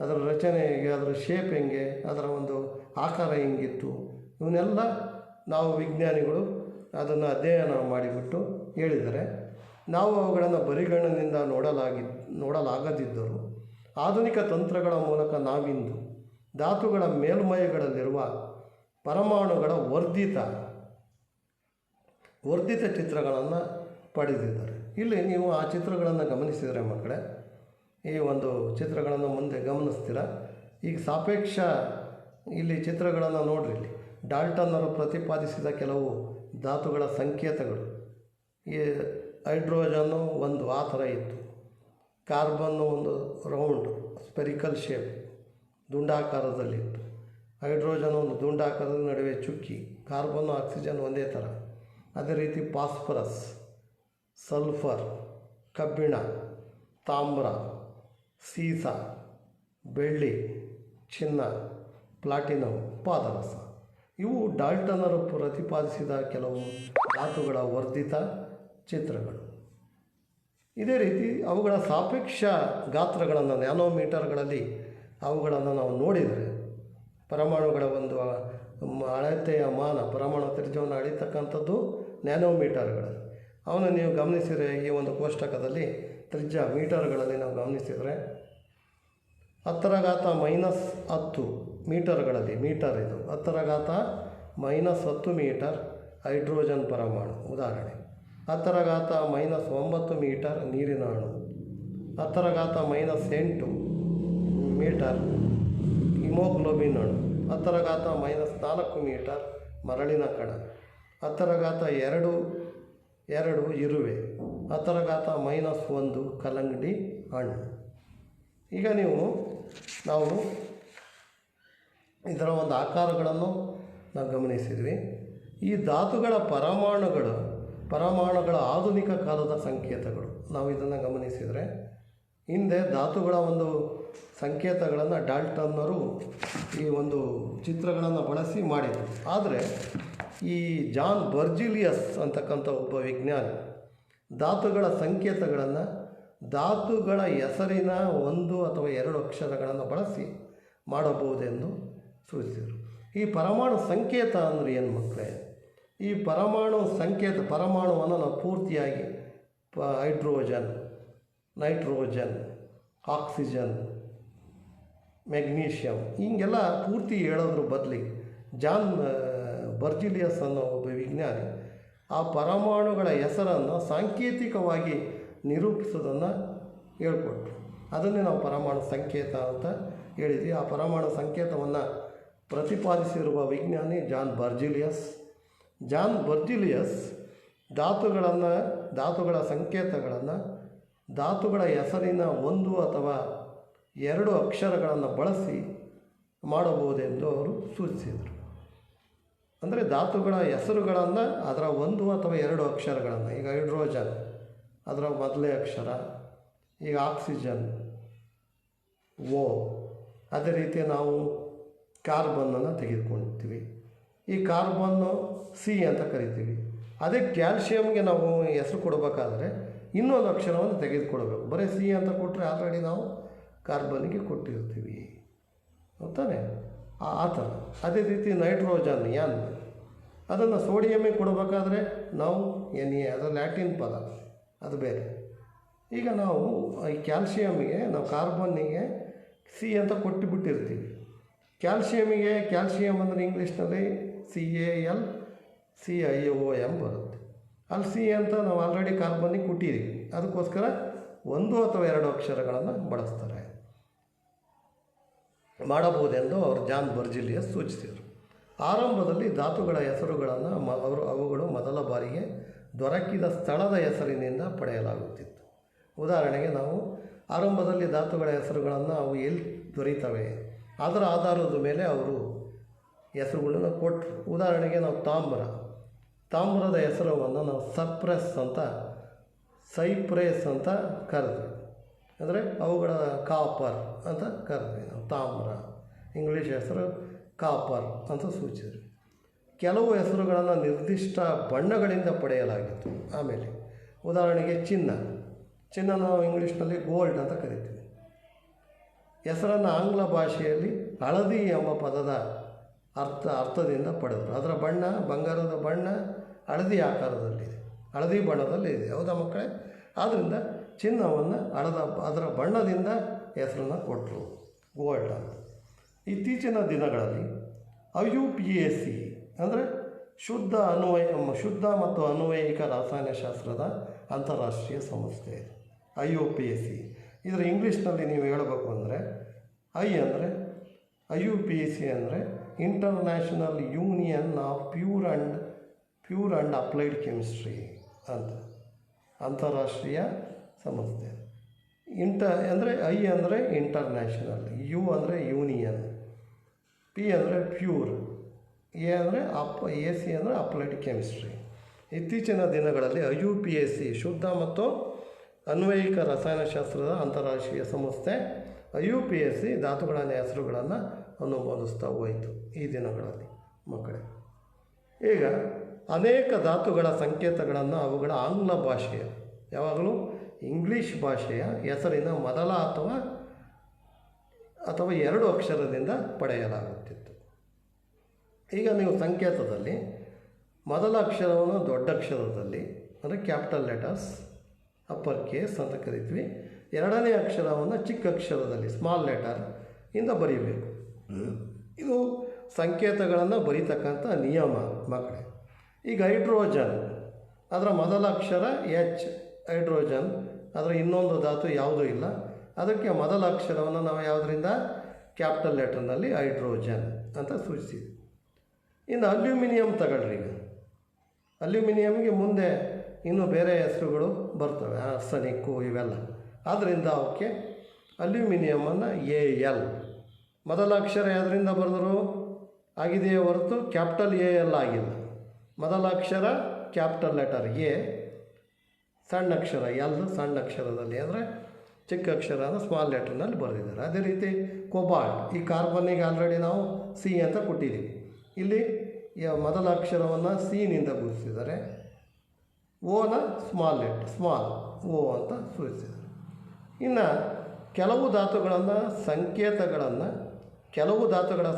ಅದರ ರಚನೆ ಹೇಗೆ, ಅದರ ಶೇಪ್ ಹೆಂಗೆ, ಅದರ ಒಂದು ಆಕಾರ ಹೆಂಗಿತ್ತು, ಇವನ್ನೆಲ್ಲ ನಾವು ವಿಜ್ಞಾನಿಗಳು ಅದನ್ನು ಅಧ್ಯಯನ ಮಾಡಿಬಿಟ್ಟು ಹೇಳಿದರೆ, ನಾವು ಅವುಗಳನ್ನು ಬರಿಗಣ್ಣಿನಿಂದ ನೋಡಲಾಗದಿದ್ದರೂ ಆಧುನಿಕ ತಂತ್ರಗಳ ಮೂಲಕ ನಾವಿಂದು ಧಾತುಗಳ ಮೇಲ್ಮೈಗಳಲ್ಲಿರುವ ಪರಮಾಣುಗಳ ವರ್ಧಿತ ಚಿತ್ರಗಳನ್ನು ಪಡೆದಿದ್ದಾರೆ. ಇಲ್ಲಿ ನೀವು ಆ ಚಿತ್ರಗಳನ್ನು ಗಮನಿಸಿದರೆ ಮಕ್ಕಳೇ, ಈ ಒಂದು ಚಿತ್ರಗಳನ್ನು ಮುಂದೆ ಗಮನಿಸ್ತೀರ. ಈಗ ಸಾಪೇಕ್ಷ ಇಲ್ಲಿ ಚಿತ್ರಗಳನ್ನು ನೋಡ್ರಿ. ಇಲ್ಲಿ ಡಾಲ್ಟನ್ನರು ಪ್ರತಿಪಾದಿಸಿದ ಕೆಲವು ಧಾತುಗಳ ಸಂಕೇತಗಳು. ಈ ಹೈಡ್ರೋಜನ್ನು ಒಂದು ಆ ಥರ ಇತ್ತು, ಕಾರ್ಬನ್ನು ಒಂದು ರೌಂಡ್ ಸ್ಪೆರಿಕಲ್ ಶೇಪ್ ದುಂಡಾಕಾರದಲ್ಲಿತ್ತು, ಹೈಡ್ರೋಜನ್ ಒಂದು ದುಂಡಾಕಾರದ ನಡುವೆ ಚುಕ್ಕಿ, ಕಾರ್ಬನ್ನು ಆಕ್ಸಿಜನ್ ಒಂದೇ ಥರ. ಅದೇ ರೀತಿ ಫಾಸ್ಫರಸ್, ಸಲ್ಫರ್, ಕಬ್ಬಿಣ, ತಾಮ್ರ, ಸೀಸ, ಬೆಳ್ಳಿ, ಚಿನ್ನ, ಪ್ಲಾಟಿನಮ್, ಪಾದರಸ ಇವು ಡಾಲ್ಟನರು ಪ್ರತಿಪಾದಿಸಿದ ಕೆಲವು ಧಾತುಗಳ ವರ್ಧಿತ ಚಿತ್ರಗಳು. ಇದೇ ರೀತಿ ಅವುಗಳ ಸಾಪೇಕ್ಷ ಗಾತ್ರಗಳನ್ನು ನ್ಯಾನೋಮೀಟರ್ಗಳಲ್ಲಿ ಅವುಗಳನ್ನು ನಾವು ನೋಡಿದರೆ ಪರಮಾಣುಗಳ ಒಂದು ಅಳತೆಯ ಮಾನ, ಪರಮಾಣು ತ್ರಿಜ್ಯವನ್ನು ಅಳಿತಕ್ಕಂಥದ್ದು ನ್ಯಾನೋಮೀಟರ್ಗಳಲ್ಲಿ. ಅವನು ನೀವು ಗಮನಿಸಿದರೆ ಈ ಒಂದು ಕೋಷ್ಟಕದಲ್ಲಿ ತ್ರಿಜ್ಯ ಮೀಟರ್ಗಳಲ್ಲಿ ನಾವು ಗಮನಿಸಿದರೆ 10⁻⁻10 ಮೀಟರ್ಗಳಲ್ಲಿ, ಮೀಟರ್ ಇದು 10⁻⁻10 ಮೀಟರ್ ಹೈಡ್ರೋಜನ್ ಪರಮಾಣು ಉದಾಹರಣೆ, 10⁻⁻9 ಮೀಟರ್ ನೀರಿನ ಅಣು, 10⁻⁻8 ಮೀಟರ್ ಹಿಮೋಗ್ಲೋಬಿನ್ ಅಣು, 10⁻⁻4 ಮೀಟರ್ ಮರಳಿನ ಕಣ, 10⁻2 ಇರುವೆ, 10⁻⁻1 ಕಲ್ಲಂಗಡಿ ಹಣ್ಣು. ಈಗ ನಾವು ಇದರ ಒಂದು ಆಕಾರಗಳನ್ನು ನಾವು ಗಮನಿಸಿದ್ವಿ. ಈ ಧಾತುಗಳ ಪರಮಾಣುಗಳ ಆಧುನಿಕ ಕಾಲದ ಸಂಕೇತಗಳು ನಾವು ಇದನ್ನು ಗಮನಿಸಿದರೆ, ಹಿಂದೆ ಧಾತುಗಳ ಒಂದು ಸಂಕೇತಗಳನ್ನು ಡಾಲ್ಟನ್ನರು ಈ ಒಂದು ಚಿತ್ರಗಳನ್ನು ಬಳಸಿ ಮಾಡಿದರು. ಆದರೆ ಈ ಜಾನ್ ಬರ್ಜಿಲಿಯಸ್ ಅಂತಕ್ಕಂಥ ಒಬ್ಬ ವಿಜ್ಞಾನಿ ಧಾತುಗಳ ಸಂಕೇತಗಳನ್ನು ಧಾತುಗಳ ಹೆಸರಿನ 1 ಅಥವಾ 2 ಅಕ್ಷರಗಳನ್ನು ಬಳಸಿ ಮಾಡಬಹುದೆಂದು ಸೂಚಿಸಿದರು. ಈ ಪರಮಾಣು ಸಂಕೇತ ಅಂದರೆ ಏನು ಮಕ್ಕಳೇ? ಈ ಪರಮಾಣು ಸಂಕೇತ, ಪರಮಾಣುವನ್ನು ನಾವು ಪೂರ್ತಿಯಾಗಿ ಹೈಡ್ರೋಜನ್, ನೈಟ್ರೋಜನ್, ಆಕ್ಸಿಜನ್, ಮೆಗ್ನೀಷಿಯಮ್ ಹೀಗೆಲ್ಲ ಪೂರ್ತಿ ಹೇಳೋದ್ರ ಬದಲಿಗೆ ಜಾನ್ ಬರ್ಜಿಲಿಯಸ್ ಅನ್ನೋ ಒಬ್ಬ ವಿಜ್ಞಾನಿ ಆ ಪರಮಾಣುಗಳ ಹೆಸರನ್ನು ಸಾಂಕೇತಿಕವಾಗಿ ನಿರೂಪಿಸೋದನ್ನು ಹೇಳ್ಕೊಟ್ರು. ಅದನ್ನೇ ನಾವು ಪರಮಾಣು ಸಂಕೇತ ಅಂತ ಹೇಳಿದ್ವಿ. ಆ ಪರಮಾಣು ಸಂಕೇತವನ್ನು ಪ್ರತಿಪಾದಿಸಿರುವ ವಿಜ್ಞಾನಿ ಜಾನ್ ಬರ್ಜಿಲಿಯಸ್. ಜಾನ್ ಬರ್ಜಿಲಿಯಸ್ ಧಾತುಗಳ ಸಂಕೇತಗಳನ್ನು ಧಾತುಗಳ ಹೆಸರಿನ ಒಂದು ಅಥವಾ ಎರಡು ಅಕ್ಷರಗಳನ್ನು ಬಳಸಿ ಮಾಡಬಹುದೆಂದು ಅವರು ಸೂಚಿಸಿದರು. ಅಂದರೆ ಧಾತುಗಳ ಹೆಸರುಗಳನ್ನು ಅದರ ಒಂದು ಅಥವಾ ಎರಡು ಅಕ್ಷರಗಳನ್ನು, ಈಗ ಹೈಡ್ರೋಜನ್ ಅದರ ಮೊದಲೇ ಅಕ್ಷರ, ಈಗ ಆಕ್ಸಿಜನ್ ಓ, ಅದೇ ರೀತಿ ನಾವು ಕಾರ್ಬನ್ನನ್ನು ತೆಗೆದುಕೊಳ್ತೀವಿ. ಈ ಕಾರ್ಬನ್ನು ಸಿ ಅಂತ ಕರಿತೀವಿ. ಅದೇ ಕ್ಯಾಲ್ಶಿಯಮ್ಗೆ ನಾವು ಹೆಸರು ಕೊಡಬೇಕಾದ್ರೆ ಇನ್ನೊಂದು ಅಕ್ಷರವನ್ನು ತೆಗೆದುಕೊಳ್ಬೇಕು. ಬರೀ ಸಿ ಅಂತ ಕೊಟ್ಟರೆ ಆಲ್ರೆಡಿ ನಾವು ಕಾರ್ಬನ್ನಿಗೆ ಕೊಟ್ಟಿರ್ತೀವಿ, ಗೊತ್ತಾನೆ ಆ ಥರ. ಅದೇ ರೀತಿ ನೈಟ್ರೋಜನ್ ಎನ್, ಅದನ್ನು ಸೋಡಿಯಮ್ಮಿಗೆ ಕೊಡಬೇಕಾದ್ರೆ ನಾವು ಎನ್ ಎ, ಅದು ಲ್ಯಾಟಿನ್ ಪದ, ಅದು ಬೇರೆ. ಈಗ ನಾವು ಈ ಕ್ಯಾಲ್ಶಿಯಮ್ಮಿಗೆ ನಾವು ಕಾರ್ಬನ್ನಿಗೆ ಸಿ ಅಂತ ಕೊಟ್ಟುಬಿಟ್ಟಿರ್ತೀವಿ. ಕ್ಯಾಲ್ಶಿಯಮ್ ಅಂದರೆ ಇಂಗ್ಲೀಷ್ನಲ್ಲಿ CALCIOM ಬರುತ್ತೆ. ಅಲ್ಲಿ ಸಿ ಅಂತ ನಾವು ಆಲ್ರೆಡಿ ಕಾರ್ಬನ್ನಿಗೆ ಕೊಟ್ಟಿದ್ದೀವಿ. ಅದಕ್ಕೋಸ್ಕರ ಒಂದು ಅಥವಾ ಎರಡು ಅಕ್ಷರಗಳನ್ನು ಬಳಸ್ತಾರೆ, ಮಾಡಬಹುದೆಂದು ಅವರು ಜಾನ್ ಬರ್ಜಿಲಿಯಸ್ ಸೂಚಿಸಿದರು. ಆರಂಭದಲ್ಲಿ ಧಾತುಗಳ ಹೆಸರುಗಳನ್ನು ಅವುಗಳು ಮೊದಲ ಬಾರಿಗೆ ದೊರಕಿದ ಸ್ಥಳದ ಹೆಸರಿನಿಂದ ಪಡೆಯಲಾಗುತ್ತಿತ್ತು. ಉದಾಹರಣೆಗೆ ನಾವು ಆರಂಭದಲ್ಲಿ ಧಾತುಗಳ ಹೆಸರುಗಳನ್ನು ಅವು ಎಲ್ಲಿ ದೊರೀತವೆ ಅದರ ಆಧಾರದ ಮೇಲೆ ಅವರು ಹೆಸರುಗಳನ್ನು ಕೊಟ್ಟರು. ಉದಾಹರಣೆಗೆ ನಾವು ತಾಮ್ರದ ಹೆಸರನ್ನು ನಾವು ಸೈಪ್ರೆಸ್ ಅಂತ ಕರೆದ್ವಿ. ಅಂದರೆ ಅವುಗಳ ಕಾಪರ್ ಅಂತ ಕರೆದ್ವಿ ನಾವು. ತಾಮ್ರ ಇಂಗ್ಲೀಷ್ ಹೆಸರು ಕಾಪರ್ ಅಂತ ಸೂಚಿಸಿದ್ವಿ. ಕೆಲವು ಹೆಸರುಗಳನ್ನು ನಿರ್ದಿಷ್ಟ ಬಣ್ಣಗಳಿಂದ ಪಡೆಯಲಾಗಿತ್ತು. ಆಮೇಲೆ ಉದಾಹರಣೆಗೆ ಚಿನ್ನ ನಾವು ಇಂಗ್ಲೀಷ್ನಲ್ಲಿ ಗೋಲ್ಡ್ ಅಂತ ಕರಿತೀವಿ. ಹೆಸರನ್ನು ಆಂಗ್ಲ ಭಾಷೆಯಲ್ಲಿ ಹಳದಿ ಎಂಬ ಪದದ ಅರ್ಥದಿಂದ ಪಡೆದರು. ಅದರ ಬಣ್ಣ, ಬಂಗಾರದ ಬಣ್ಣ ಹಳದಿ ಆಕಾರದಲ್ಲಿದೆ, ಹಳದಿ ಬಣ್ಣದಲ್ಲಿದೆ, ಹೌದಾ ಮಕ್ಕಳೇ? ಆದ್ದರಿಂದ ಚಿನ್ನವನ್ನು ಅದರ ಬಣ್ಣದಿಂದ ಹೆಸರನ್ನು ಕೊಟ್ಟರು, ಗೋಲ್ಡ್ ಅಂತ. ಇತ್ತೀಚಿನ ದಿನಗಳಲ್ಲಿ IUPAC ಅಂದರೆ ಶುದ್ಧ ಮತ್ತು ಅನ್ವಯಿಕ ರಸಾಯನಶಾಸ್ತ್ರದ ಅಂತಾರಾಷ್ಟ್ರೀಯ ಸಂಸ್ಥೆ ಇದೆ. IUPAC ಇದರ ಇಂಗ್ಲೀಷ್ನಲ್ಲಿ ನೀವು ಹೇಳಬೇಕು ಅಂದರೆ IUPAC ಅಂದರೆ international union of pure and applied chemistry ಅಂತ ಅಂತಾರಾಷ್ಟ್ರೀಯ ಸಂಸ್ಥೆ. ಅಂದರೆ ಐ ಅಂದರೆ ಇಂಟರ್ನ್ಯಾಷನಲ್, ಯು ಅಂದರೆ ಯೂನಿಯನ್, ಪಿ ಅಂದರೆ ಪ್ಯೂರ್, ಎ ಅಂದರೆ AC ಅಂದರೆ ಅಪ್ಲೈಡ್ ಕೆಮಿಸ್ಟ್ರಿ. ಇತ್ತೀಚಿನ ದಿನಗಳಲ್ಲಿ IUPAC ಶುದ್ಧ ಮತ್ತು ಅನ್ವಯಿಕ ರಸಾಯನಶಾಸ್ತ್ರದ ಅಂತಾರಾಷ್ಟ್ರೀಯ ಸಂಸ್ಥೆ IUPAC ಧಾತುಗಳ ಹೆಸರುಗಳನ್ನು ಅನುಮೋದಿಸ್ತಾ ಹೋಯಿತು ಈ ದಿನಗಳಲ್ಲಿ ಮಕ್ಕಳೇ. ಈಗ ಅನೇಕ ಧಾತುಗಳ ಸಂಕೇತಗಳನ್ನು ಅವುಗಳ ಆಂಗ್ಲ ಭಾಷೆಯ, ಯಾವಾಗಲೂ ಇಂಗ್ಲೀಷ್ ಭಾಷೆಯ ಹೆಸರಿನ ಮೊದಲ ಅಥವಾ ಎರಡು ಅಕ್ಷರದಿಂದ ಪಡೆಯಲಾಗುತ್ತಿತ್ತು. ಈಗ ನೀವು ಸಂಕೇತದಲ್ಲಿ ಮೊದಲ ಅಕ್ಷರವನ್ನು ದೊಡ್ಡ ಅಕ್ಷರದಲ್ಲಿ ಅಂದರೆ ಕ್ಯಾಪಿಟಲ್ ಲೆಟರ್ಸ್ ಅಪ್ಪರ್ ಕೇಸ್ ಅಂತ ಕರಿತೀವಿ. ಎರಡನೇ ಅಕ್ಷರವನ್ನು ಚಿಕ್ಕ ಅಕ್ಷರದಲ್ಲಿ ಸ್ಮಾಲ್ ಲೆಟರ್ ಇಂದ ಬರೀಬೇಕು. ಇದು ಸಂಕೇತಗಳನ್ನು ಬರೀತಕ್ಕಂಥ ನಿಯಮ ಮಕ್ಕಳೇ. ಈಗ ಹೈಡ್ರೋಜನ್ ಅದರ ಮೊದಲ ಅಕ್ಷರ H, ಹೈಡ್ರೋಜನ್ ಅದರ ಇನ್ನೊಂದು ಧಾತು ಯಾವುದೂ ಇಲ್ಲ, ಅದಕ್ಕೆ ಮೊದಲ ಅಕ್ಷರವನ್ನು ನಾವು ಯಾವುದರಿಂದ ಕ್ಯಾಪಿಟಲ್ ಲೆಟರ್ನಲ್ಲಿ ಹೈಡ್ರೋಜನ್ ಅಂತ ಸೂಚಿಸಿದ್ವಿ. ಇನ್ನು ಅಲ್ಯೂಮಿನಿಯಂ ತಗೊಳ್ರಿ. ಈಗ ಅಲ್ಯೂಮಿನಿಯಮ್ಗೆ ಮುಂದೆ ಇನ್ನೂ ಬೇರೆ ಹೆಸರುಗಳು ಬರ್ತವೆ, ಆರ್ಸನಿಕ್ಕು ಇವೆಲ್ಲ. ಆದ್ದರಿಂದ ಅವಕ್ಕೆ ಅಲ್ಯೂಮಿನಿಯಮನ್ನು AL ಮೊದಲ ಅಕ್ಷರ ಯಾವುದರಿಂದ ಬರೆದರು ಆಗಿದೆಯೇ ಹೊರತು ಕ್ಯಾಪಿಟಲ್ AL ಆಗಿಲ್ಲ. ಮೊದಲ ಅಕ್ಷರ ಕ್ಯಾಪಿಟಲ್ ಲೆಟರ್ A, ಸಣ್ಣ ಅಕ್ಷರ L ಸಣ್ಣ ಅಕ್ಷರದಲ್ಲಿ, ಅಂದರೆ ಚಿಕ್ಕ ಅಕ್ಷರ ಅಂದರೆ ಸ್ಮಾಲ್ ಲೆಟರ್ನಲ್ಲಿ ಬರೆದಿದ್ದಾರೆ. ಅದೇ ರೀತಿ ಕೋಬಾಲ್ಟ್, ಈ ಕಾರ್ಬನ್ನಿಗೆ ಆಲ್ರೆಡಿ ನಾವು C ಅಂತ ಕೊಟ್ಟಿದ್ದೀವಿ. ಇಲ್ಲಿ ಮೊದಲ ಅಕ್ಷರವನ್ನು C ಗುರುತಿಸಿದ್ದಾರೆ, ಓನ ಸ್ಮಾಲ್ ಓ ಅಂತ ಸೂಚಿಸಿದ್ದಾರೆ. ಇನ್ನು ಕೆಲವು ಧಾತುಗಳ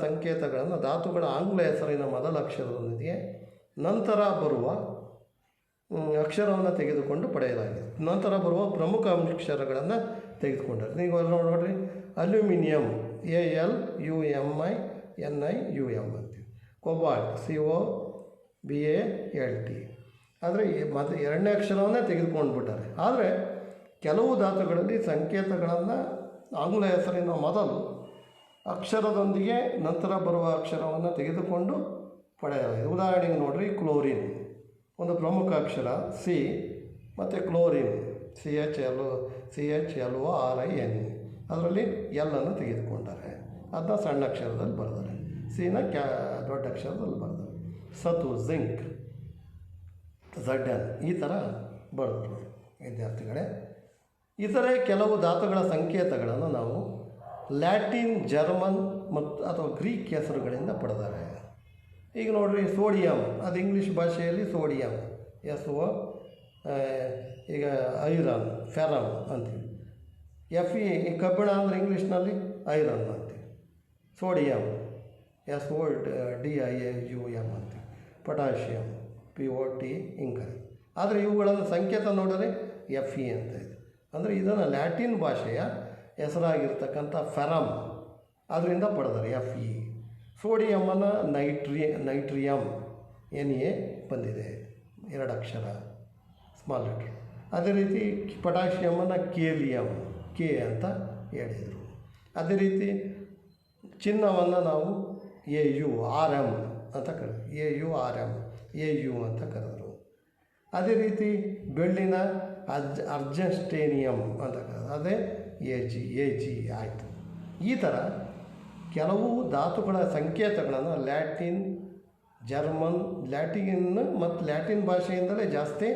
ಸಂಕೇತಗಳನ್ನು ಧಾತುಗಳ ಆಂಗ್ಲ ಹೆಸರಿನ ಮೊದಲ ಅಕ್ಷರದೊಂದಿಗೆ ನಂತರ ಬರುವ ಅಕ್ಷರವನ್ನು ತೆಗೆದುಕೊಂಡು ಪಡೆಯಲಾಗಿದೆ. ನಂತರ ಬರುವ ಪ್ರಮುಖ ಅಕ್ಷರಗಳನ್ನು ತೆಗೆದುಕೊಂಡರೆ ನೀವು ನೋಡ್ರಿ, ಅಲ್ಯೂಮಿನಿಯಂ ALUMINIUM ಅಂತೀವಿ, ಕೋಬಾಲ್ಟ್ COBALT. ಆದರೆ ಎರಡನೇ ಅಕ್ಷರವನ್ನೇ ತೆಗೆದುಕೊಂಡ್ಬಿಟ್ಟಾರೆ. ಆದರೆ ಕೆಲವು ಧಾತುಗಳಲ್ಲಿ ಸಂಕೇತಗಳನ್ನು ಆಂಗ್ಲ ಹೆಸರಿನ ಮೊದಲು ಅಕ್ಷರದೊಂದಿಗೆ ನಂತರ ಬರುವ ಅಕ್ಷರವನ್ನು ತೆಗೆದುಕೊಂಡು ಪಡೆಯಲಾಗಿದೆ. ಉದಾಹರಣೆಗೆ ನೋಡಿರಿ, ಕ್ಲೋರಿನ್ ಒಂದು ಪ್ರಮುಖ ಅಕ್ಷರ ಸಿ ಮತ್ತು ಕ್ಲೋರಿನ್ CHLORIN, ಅದರಲ್ಲಿ ಎಲ್ಲನ್ನು ತೆಗೆದುಕೊಂಡಾರೆ, ಅದನ್ನ ಸಣ್ಣ ಅಕ್ಷರದಲ್ಲಿ ಬರೆದಾರೆ, ಸಿನ ದೊಡ್ಡ ಅಕ್ಷರದಲ್ಲಿ ಬರೆದಾರೆ. ಸತು ಜಿಂಕ್ ZN ಈ ಥರ ಬರೆದರು ವಿದ್ಯಾರ್ಥಿಗಳೇ. ಇತರೆ ಕೆಲವು ಧಾತುಗಳ ಸಂಕೇತಗಳನ್ನು ನಾವು ಲ್ಯಾಟಿನ್, ಜರ್ಮನ್ ಮತ್ತು ಅಥವಾ ಗ್ರೀಕ್ ಹೆಸರುಗಳಿಂದ ಪಡೆದಾರೆ. ಈಗ ನೋಡಿರಿ, ಸೋಡಿಯಂ ಅದು ಇಂಗ್ಲೀಷ್ ಭಾಷೆಯಲ್ಲಿ ಸೋಡಿಯಂ SO, ಈಗ ಐರನ್ ಫೆರಮ್ ಅಂತೀವಿ. FE ಕಬ್ಬಿಣ ಅಂದರೆ ಇಂಗ್ಲೀಷ್ನಲ್ಲಿ ಐರನ್ ಅಂತೀವಿ. ಸೋಡಿಯಂ SODIUM ಅಂತೀವಿ. Potassium POT ಇಂಕರಿ. ಆದರೆ ಇವುಗಳನ್ನು ಸಂಕೇತ ನೋಡಿದ್ರೆ FE ಅಂತ ಇದೆ. ಅಂದರೆ ಇದನ್ನು ಲ್ಯಾಟಿನ್ ಭಾಷೆಯ ಹೆಸರಾಗಿರ್ತಕ್ಕಂಥ ಫೆರಮ್ ಅದರಿಂದ ಪಡೆದಾರೆ FE. ಸೋಡಿಯಮ್ಮನ್ನು ನೈಟ್ರಿಯಮ್ NA ಬಂದಿದೆ, 2 ಅಕ್ಷರ ಸ್ಮಾಲ್ ಲೆಟ್ರ್. ಅದೇ ರೀತಿ ಪೊಟ್ಯಾಷಿಯಮನ್ನು ಕೇಲಿಯಮ್ K ಅಂತ ಹೇಳಿದರು. ಅದೇ ರೀತಿ ಚಿನ್ನವನ್ನು ನಾವು AuRm ಅಂತ ಕರೆದ್ರು, AU ಅಂತ ಕರೆದರು. ಅದೇ ರೀತಿ ಬೆಳ್ಳಿನ ಅರ್ಜೆಸ್ಟೇನಿಯಮ್ ಅಂತ ಕರೆದ್ರು, ಅದೇ AG ಆಯಿತು. ಈ ಥರ ಕೆಲವು ಧಾತುಗಳ ಸಂಕೇತಗಳನ್ನು ಲ್ಯಾಟಿನ್, ಜರ್ಮನ್, ಮತ್ತು ಲ್ಯಾಟಿನ್ ಭಾಷೆಯಿಂದಲೇ ಜಾಸ್ತಿ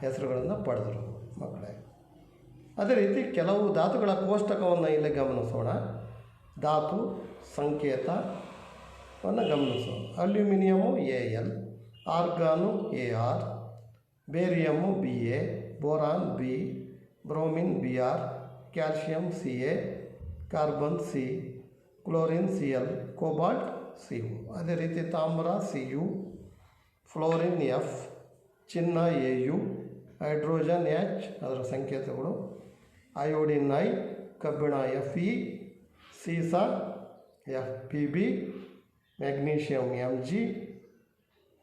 ಹೆಸರುಗಳನ್ನು ಪಡೆದರು ಮಕ್ಕಳೇ. ಅದೇ ರೀತಿ ಕೆಲವು ಧಾತುಗಳ ಕೋಷ್ಟಕವನ್ನು ಇಲ್ಲಿ ಗಮನಿಸೋಣ. ಧಾತು ಸಂಕೇತವನ್ನು ಗಮನಿಸೋಣ. Aluminium AL, ಆರ್ಗಾನು AR, ಬೇರಿಯಮ್ಮು BA, boron B, bromine BR, calcium CA, carbon C, chlorine Cl, cobalt Cu. ಅದೇ ರೀತಿ ತಾಮ್ರ Cu, ಫ್ಲೋರಿನ್ F, ಚಿನ್ನ AU, ಹೈಡ್ರೋಜನ್ H ಅದರ ಸಂಕೇತಗಳು, ಅಯೋಡಿನ್ I, ಕಬ್ಬಿಣ Fe, ಸೀಸ FPB, magnesium Mg,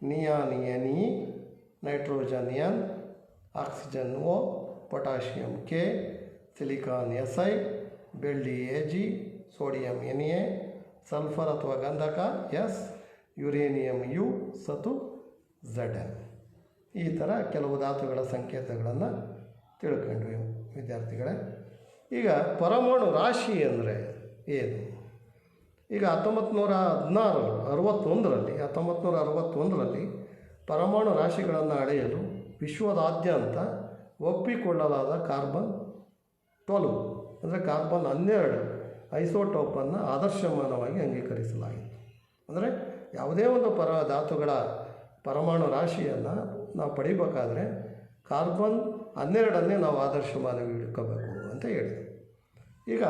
neon Ne, nitrogen N, oxygen O, potassium K, silicon Si, ಬೆಳ್ಳಿ Ag, sodium Na, sulphur ಅಥವಾ ಗಂಧಕ S, ಯುರೇನಿಯಂ U, ಸತು Zn. ಈ ಥರ ಕೆಲವು ಧಾತುಗಳ ಸಂಕೇತಗಳನ್ನು ತಿಳ್ಕೊಂಡ್ವಿ ವಿದ್ಯಾರ್ಥಿಗಳೇ. ಈಗ ಪರಮಾಣು ರಾಶಿ ಅಂದರೆ ಏನು? ಈಗ 1961ರಲ್ಲಿ ಪರಮಾಣು ರಾಶಿಗಳನ್ನು ಅಳೆಯಲು ವಿಶ್ವದಾದ್ಯಂತ ಒಪ್ಪಿಕೊಳ್ಳಲಾದ ಕಾರ್ಬನ್ 12 ಅಂದರೆ ಕಾರ್ಬನ್ 12 ಐಸೋಟೋಪನ್ನು ಆದರ್ಶಮಾನವಾಗಿ ಅಂಗೀಕರಿಸಲಾಯಿತು. ಅಂದರೆ ಯಾವುದೇ ಒಂದು ಧಾತುಗಳ ಪರಮಾಣು ರಾಶಿಯನ್ನು ನಾವು ಪಡಿಬೇಕಾದ್ರೆ ಕಾರ್ಬನ್ 12ನ್ನೇ ನಾವು ಆದರ್ಶಮಾನವಾಗಿ ಇಟ್ಕೋಬೇಕು ಅಂತ ಹೇಳಿದೆ. ಈಗ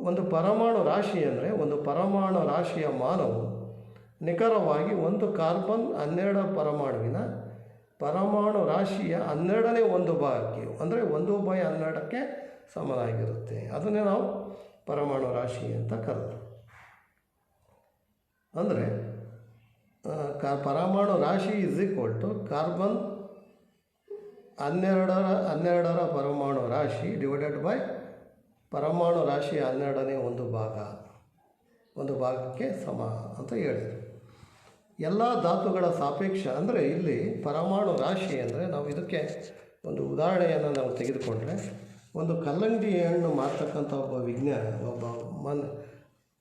ಒಂದು ಪರಮಾಣು ರಾಶಿ ಅಂದರೆ ಒಂದು ಪರಮಾಣು ರಾಶಿಯ ಮಾನವು ನಿಖರವಾಗಿ ಒಂದು ಕಾರ್ಬನ್ 12 ಪರಮಾಣು ರಾಶಿಯ 12ನೇ ಒಂದು ಭಾಗಕ್ಕೆ, ಅಂದರೆ 1/12ಕ್ಕೆ ಸಮನಾಗಿರುತ್ತೆ. ಅದನ್ನೇ ನಾವು ಪರಮಾಣು ರಾಶಿ ಅಂತ ಕರೆದ್ರು. ಅಂದರೆ ಪರಮಾಣು ರಾಶಿ ಕಾರ್ಬನ್ 12ರ ಪರಮಾಣು ರಾಶಿ ಡಿವೈಡೆಡ್ ಬೈ ಪರಮಾಣು ರಾಶಿ 12ನೇ ಒಂದು ಭಾಗಕ್ಕೆ ಸಮ ಅಂತ ಹೇಳಿದರು. ಎಲ್ಲ ಧಾತುಗಳ ಸಾಪೇಕ್ಷ ಅಂದರೆ ಇಲ್ಲಿ ಪರಮಾಣು ರಾಶಿ ಅಂದರೆ ನಾವು ಇದಕ್ಕೆ ಒಂದು ಉದಾಹರಣೆಯನ್ನು ನಾವು ತೆಗೆದುಕೊಂಡ್ರೆ, ಒಂದು ಕಲ್ಲಂಗಡಿ ಹಣ್ಣು ಮಾರ್ತಕ್ಕಂಥ ಒಬ್ಬ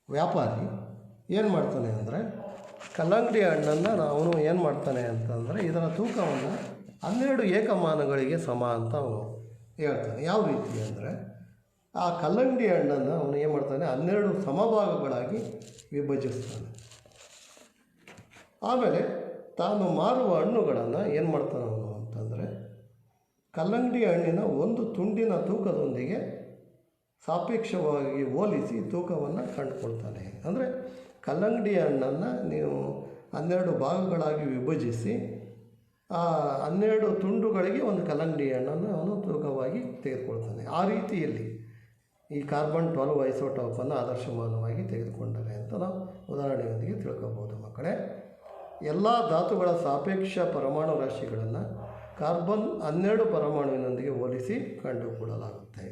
ವ್ಯಾಪಾರಿ ಏನು ಮಾಡ್ತಾನೆ ಅಂದರೆ, ಕಲ್ಲಂಗಡಿ ಹಣ್ಣನ್ನು ಅವನು ಏನು ಮಾಡ್ತಾನೆ ಅಂತಂದರೆ ಇದರ ತೂಕವನ್ನು 12 ಏಕಮಾನಗಳಿಗೆ ಸಮ ಅಂತ ಅವನು ಹೇಳ್ತಾನೆ. ಯಾವ ರೀತಿ ಅಂದರೆ, ಆ ಕಲ್ಲಂಗಡಿ ಹಣ್ಣನ್ನು ಅವನು ಏನು ಮಾಡ್ತಾನೆ 12 ಸಮಭಾಗಗಳಾಗಿ ವಿಭಜಿಸ್ತಾನೆ. ಆಮೇಲೆ ತಾನು ಮಾರುವ ಹಣ್ಣುಗಳನ್ನು ಏನು ಮಾಡ್ತಾನೆ ಅವನು ಅಂತಂದರೆ, ಕಲ್ಲಂಗಡಿ ಹಣ್ಣಿನ ಒಂದು ತುಂಡಿನ ತೂಕದೊಂದಿಗೆ ಸಾಪೇಕ್ಷವಾಗಿ ಹೋಲಿಸಿ ತೂಕವನ್ನು ಕಂಡುಕೊಳ್ತಾನೆ. ಅಂದರೆ ಕಲ್ಲಂಗಡಿ ಹಣ್ಣನ್ನು ನೀವು 12 ಭಾಗಗಳಾಗಿ ವಿಭಜಿಸಿ ಆ 12 ತುಂಡುಗಳಿಗೆ ಒಂದು ಕಲ್ಲಂಗಡಿ ಹಣ್ಣನ್ನು ಅವನು ತೂಕವಾಗಿ ತೆಗೆದುಕೊಳ್ತಾನೆ. ಆ ರೀತಿಯಲ್ಲಿ ಈ ಕಾರ್ಬನ್ 12 ಐಸೋಟೋಪನ್ನು ಆದರ್ಶಮಾನವಾಗಿ ತೆಗೆದುಕೊಂಡರೆ ಅಂತ ನಾವು ಉದಾಹರಣೆಯೊಂದಿಗೆ ತಿಳ್ಕೊಬೋದು ಮಕ್ಕಳೇ. ಎಲ್ಲ ಧಾತುಗಳ ಸಾಪೇಕ್ಷ ಪರಮಾಣು ರಾಶಿಗಳನ್ನು ಕಾರ್ಬನ್ 12 ಪರಮಾಣುವಿನೊಂದಿಗೆ ಹೋಲಿಸಿ ಕಂಡುಕೊಳ್ಳಲಾಗುತ್ತೆ.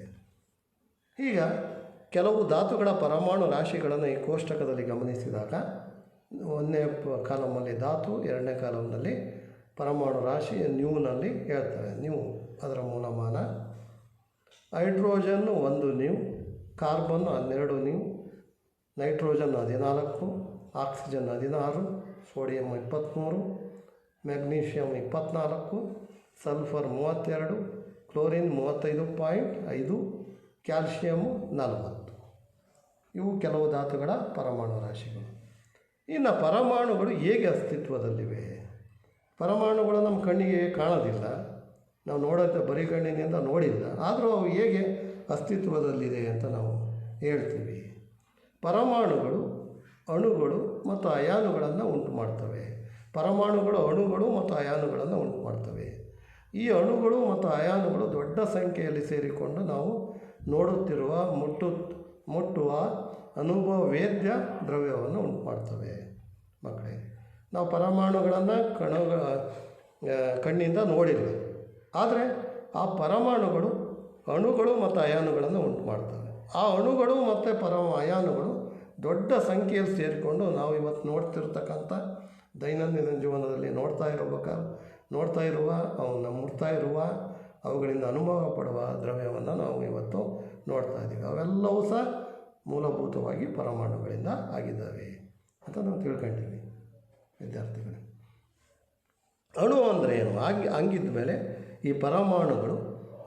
ಈಗ ಕೆಲವು ಧಾತುಗಳ ಪರಮಾಣು ರಾಶಿಗಳನ್ನು ಈ ಕೋಷ್ಟಕದಲ್ಲಿ ಗಮನಿಸಿದಾಗ ಒಂದನೇ ಕಾಲಮಲ್ಲಿ ಧಾತು, ಎರಡನೇ ಕಾಲಮ್ನಲ್ಲಿ ಪರಮಾಣು ರಾಶಿ ನ್ಯೂನಲ್ಲಿ ಹೇಳ್ತವೆ. ನ್ಯೂ ಅದರ ಮೂಲಮಾನ. ಹೈಡ್ರೋಜನ್ನು 1 ನ್ಯೂ, ಕಾರ್ಬನ್ 12 ನ್ಯೂ, nitrogen 14, oxygen 16, sodium 23, magnesium 24, sulphur 32, chlorine 35.5, calcium 40. ಇವು ಕೆಲವು ಧಾತುಗಳ ಪರಮಾಣು ರಾಶಿಗಳು. ಇನ್ನು ಪರಮಾಣುಗಳು ಹೇಗೆ ಅಸ್ತಿತ್ವದಲ್ಲಿವೆ? ಪರಮಾಣುಗಳು ನಮ್ಮ ಕಣ್ಣಿಗೆ ಕಾಣೋದಿಲ್ಲ, ನಾವು ನೋಡೋದು ಬರೀ ಕಣ್ಣಿನಿಂದ ನೋಡಿಲ್ಲ, ಆದರೂ ಅವು ಹೇಗೆ ಅಸ್ತಿತ್ವದಲ್ಲಿದೆ ಅಂತ ನಾವು ಹೇಳ್ತೀವಿ. ಪರಮಾಣುಗಳು ಅಣುಗಳು ಮತ್ತು ಅಯಾನುಗಳನ್ನು ಉಂಟು ಮಾಡ್ತವೆ. ಪರಮಾಣುಗಳು ಅಣುಗಳು ಮತ್ತು ಅಯಾನುಗಳನ್ನು ಉಂಟು ಮಾಡ್ತವೆ. ಈ ಅಣುಗಳು ಮತ್ತು ಅಯಾನುಗಳು ದೊಡ್ಡ ಸಂಖ್ಯೆಯಲ್ಲಿ ಸೇರಿಕೊಂಡು ನಾವು ನೋಡುತ್ತಿರುವ ಮುಟ್ಟುವ ಅನುಭವವೇದ್ಯ ದ್ರವ್ಯವನ್ನು ಉಂಟು ಮಾಡ್ತವೆ. ಮಕ್ಕಳೇ, ನಾವು ಪರಮಾಣುಗಳನ್ನು ಕಣ್ಣಿಂದ ನೋಡಿಲ್ಲ, ಆದರೆ ಆ ಪರಮಾಣುಗಳು ಅಣುಗಳು ಮತ್ತು ಅಯಾನುಗಳನ್ನು ಉಂಟು ಮಾಡ್ತವೆ. ಆ ಅಣುಗಳು ಮತ್ತು ಅಯಾನುಗಳು ದೊಡ್ಡ ಸಂಖ್ಯೆಯಲ್ಲಿ ಸೇರಿಕೊಂಡು ನಾವು ಇವತ್ತು ನೋಡ್ತಿರ್ತಕ್ಕಂಥ ದೈನಂದಿನ ಜೀವನದಲ್ಲಿ ನೋಡ್ತಾ ಇರುವ ಅವನ್ನ ಮುಟ್ತಾ ಇರುವ ಅವುಗಳಿಂದ ಅನುಭವ ಪಡುವ ದ್ರವ್ಯವನ್ನು ನಾವು ಇವತ್ತು ನೋಡ್ತಾ ಇದ್ದೀವಿ. ಅವೆಲ್ಲವೂ ಸಹ ಮೂಲಭೂತವಾಗಿ ಪರಮಾಣುಗಳಿಂದ ಆಗಿದ್ದಾವೆ ಅಂತ ನಾವು ತಿಳ್ಕೊಂಡಿವಿ ವಿದ್ಯಾರ್ಥಿಗಳು. ಅಣು ಅಂದರೆ ಏನು? ಹಂಗಿದ್ದ ಮೇಲೆ ಈ ಪರಮಾಣುಗಳು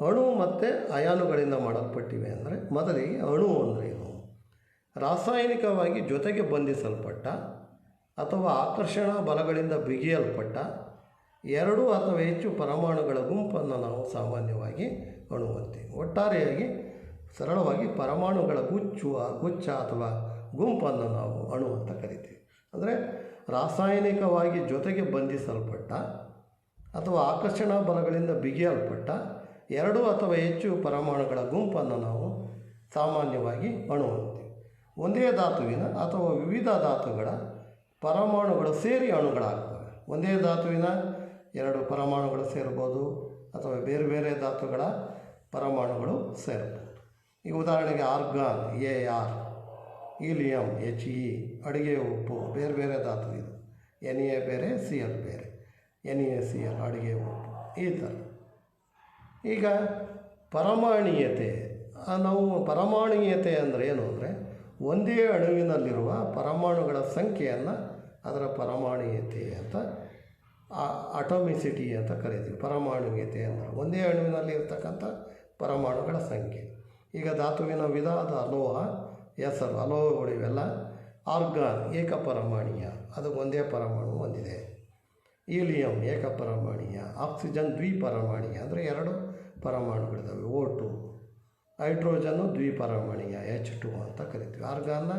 ಅಣು ಮತ್ತು ಅಯಾನುಗಳಿಂದ ಮಾಡಲ್ಪಟ್ಟಿವೆ. ಅಂದರೆ ಮೊದಲಿಗೆ ಅಣು ಅಂದರೆ ಏನು? ರಾಸಾಯನಿಕವಾಗಿ ಜೊತೆಗೆ ಬಂಧಿಸಲ್ಪಟ್ಟ ಅಥವಾ ಆಕರ್ಷಣಾ ಬಲಗಳಿಂದ ಬಿಗಿಯಲ್ಪಟ್ಟ 2 ಅಥವಾ ಹೆಚ್ಚು ಪರಮಾಣುಗಳ ಗುಂಪನ್ನು ನಾವು ಸಾಮಾನ್ಯವಾಗಿ ಅಣು ಅಂತೀವಿ. ಒಟ್ಟಾರೆಯಾಗಿ ಸರಳವಾಗಿ ಪರಮಾಣುಗಳ ಗುಚ್ಛ ಅಥವಾ ಗುಂಪನ್ನು ನಾವು ಅಣು ಅಂತ ಕರಿತೀವಿ. ಅಂದರೆ ರಾಸಾಯನಿಕವಾಗಿ ಜೊತೆಗೆ ಬಂಧಿಸಲ್ಪಟ್ಟ ಅಥವಾ ಆಕರ್ಷಣಾ ಬಲಗಳಿಂದ ಬಿಗಿಯಲ್ಪಟ್ಟ 2 ಅಥವಾ ಹೆಚ್ಚು ಪರಮಾಣುಗಳ ಗುಂಪನ್ನು ನಾವು ಸಾಮಾನ್ಯವಾಗಿ ಅಣು ಅಂತೀವಿ. ಒಂದೇ ಧಾತುವಿನ ಅಥವಾ ವಿವಿಧ ಧಾತುಗಳ ಪರಮಾಣುಗಳು ಸೇರಿ ಅಣುಗಳಾಗ್ತವೆ. ಒಂದೇ ಧಾತುವಿನ 2 ಪರಮಾಣುಗಳು ಸೇರ್ಬೋದು ಅಥವಾ ಬೇರೆ ಬೇರೆ ಧಾತುಗಳ ಪರಮಾಣುಗಳು ಸೇರ್ಬೋದು. ಈ ಉದಾಹರಣೆಗೆ ಆರ್ಗಾನ್ AR, ಹೀಲಿಯಂ HE, ಅಡಿಗೆ ಉಪ್ಪು ಬೇರೆ ಬೇರೆ ಧಾತು ಇದು. Na ಬೇರೆ, Cl ಬೇರೆ, NaCl ಅಡಿಗೆ ಉಪ್ಪು, ಈ ಥರ. ಈಗ ಪರಮಾಣುಯತೆ ಅಂದರೆ ಏನು ಅಂದರೆ ಒಂದೇ ಅಣುವಿನಲ್ಲಿರುವ ಪರಮಾಣುಗಳ ಸಂಖ್ಯೆಯನ್ನು ಅದರ ಪರಮಾಣುಯತೆ ಅಂತ ಅಟೋಮಿಸಿಟಿ ಅಂತ ಕರಿತೀವಿ. ಪರಮಾಣುಯತೆ ಅಂದರೆ ಒಂದೇ ಅಣುವಿನಲ್ಲಿ ಇರ್ತಕ್ಕಂಥ ಪರಮಾಣುಗಳ ಸಂಖ್ಯೆ. ಈಗ ಧಾತುವಿನ ವಿಧದ ಅಲೋಹ, ಹೆಸರು, ಅಲೋಹಗಳು ಇವೆಲ್ಲ. ಆರ್ಗಾನ್ ಏಕಪರಮಾಣೀಯ, ಅದು ಒಂದೇ ಪರಮಾಣು ಹೊಂದಿದೆ. ಹೀಲಿಯಂ ಏಕಪರಮಾಣೀಯ, ಆಕ್ಸಿಜನ್ ದ್ವಿಪರಮಾಣೀಯ ಅಂದರೆ 2 ಪರಮಾಣುಗಳಿದ್ದಾವೆ, O2. ಹೈಡ್ರೋಜನ್ನು ದ್ವಿಪರಮಾಣೀಯ, H2 ಅಂತ ಕರಿತೀವಿ. ಆರ್ಗಾನ್ನ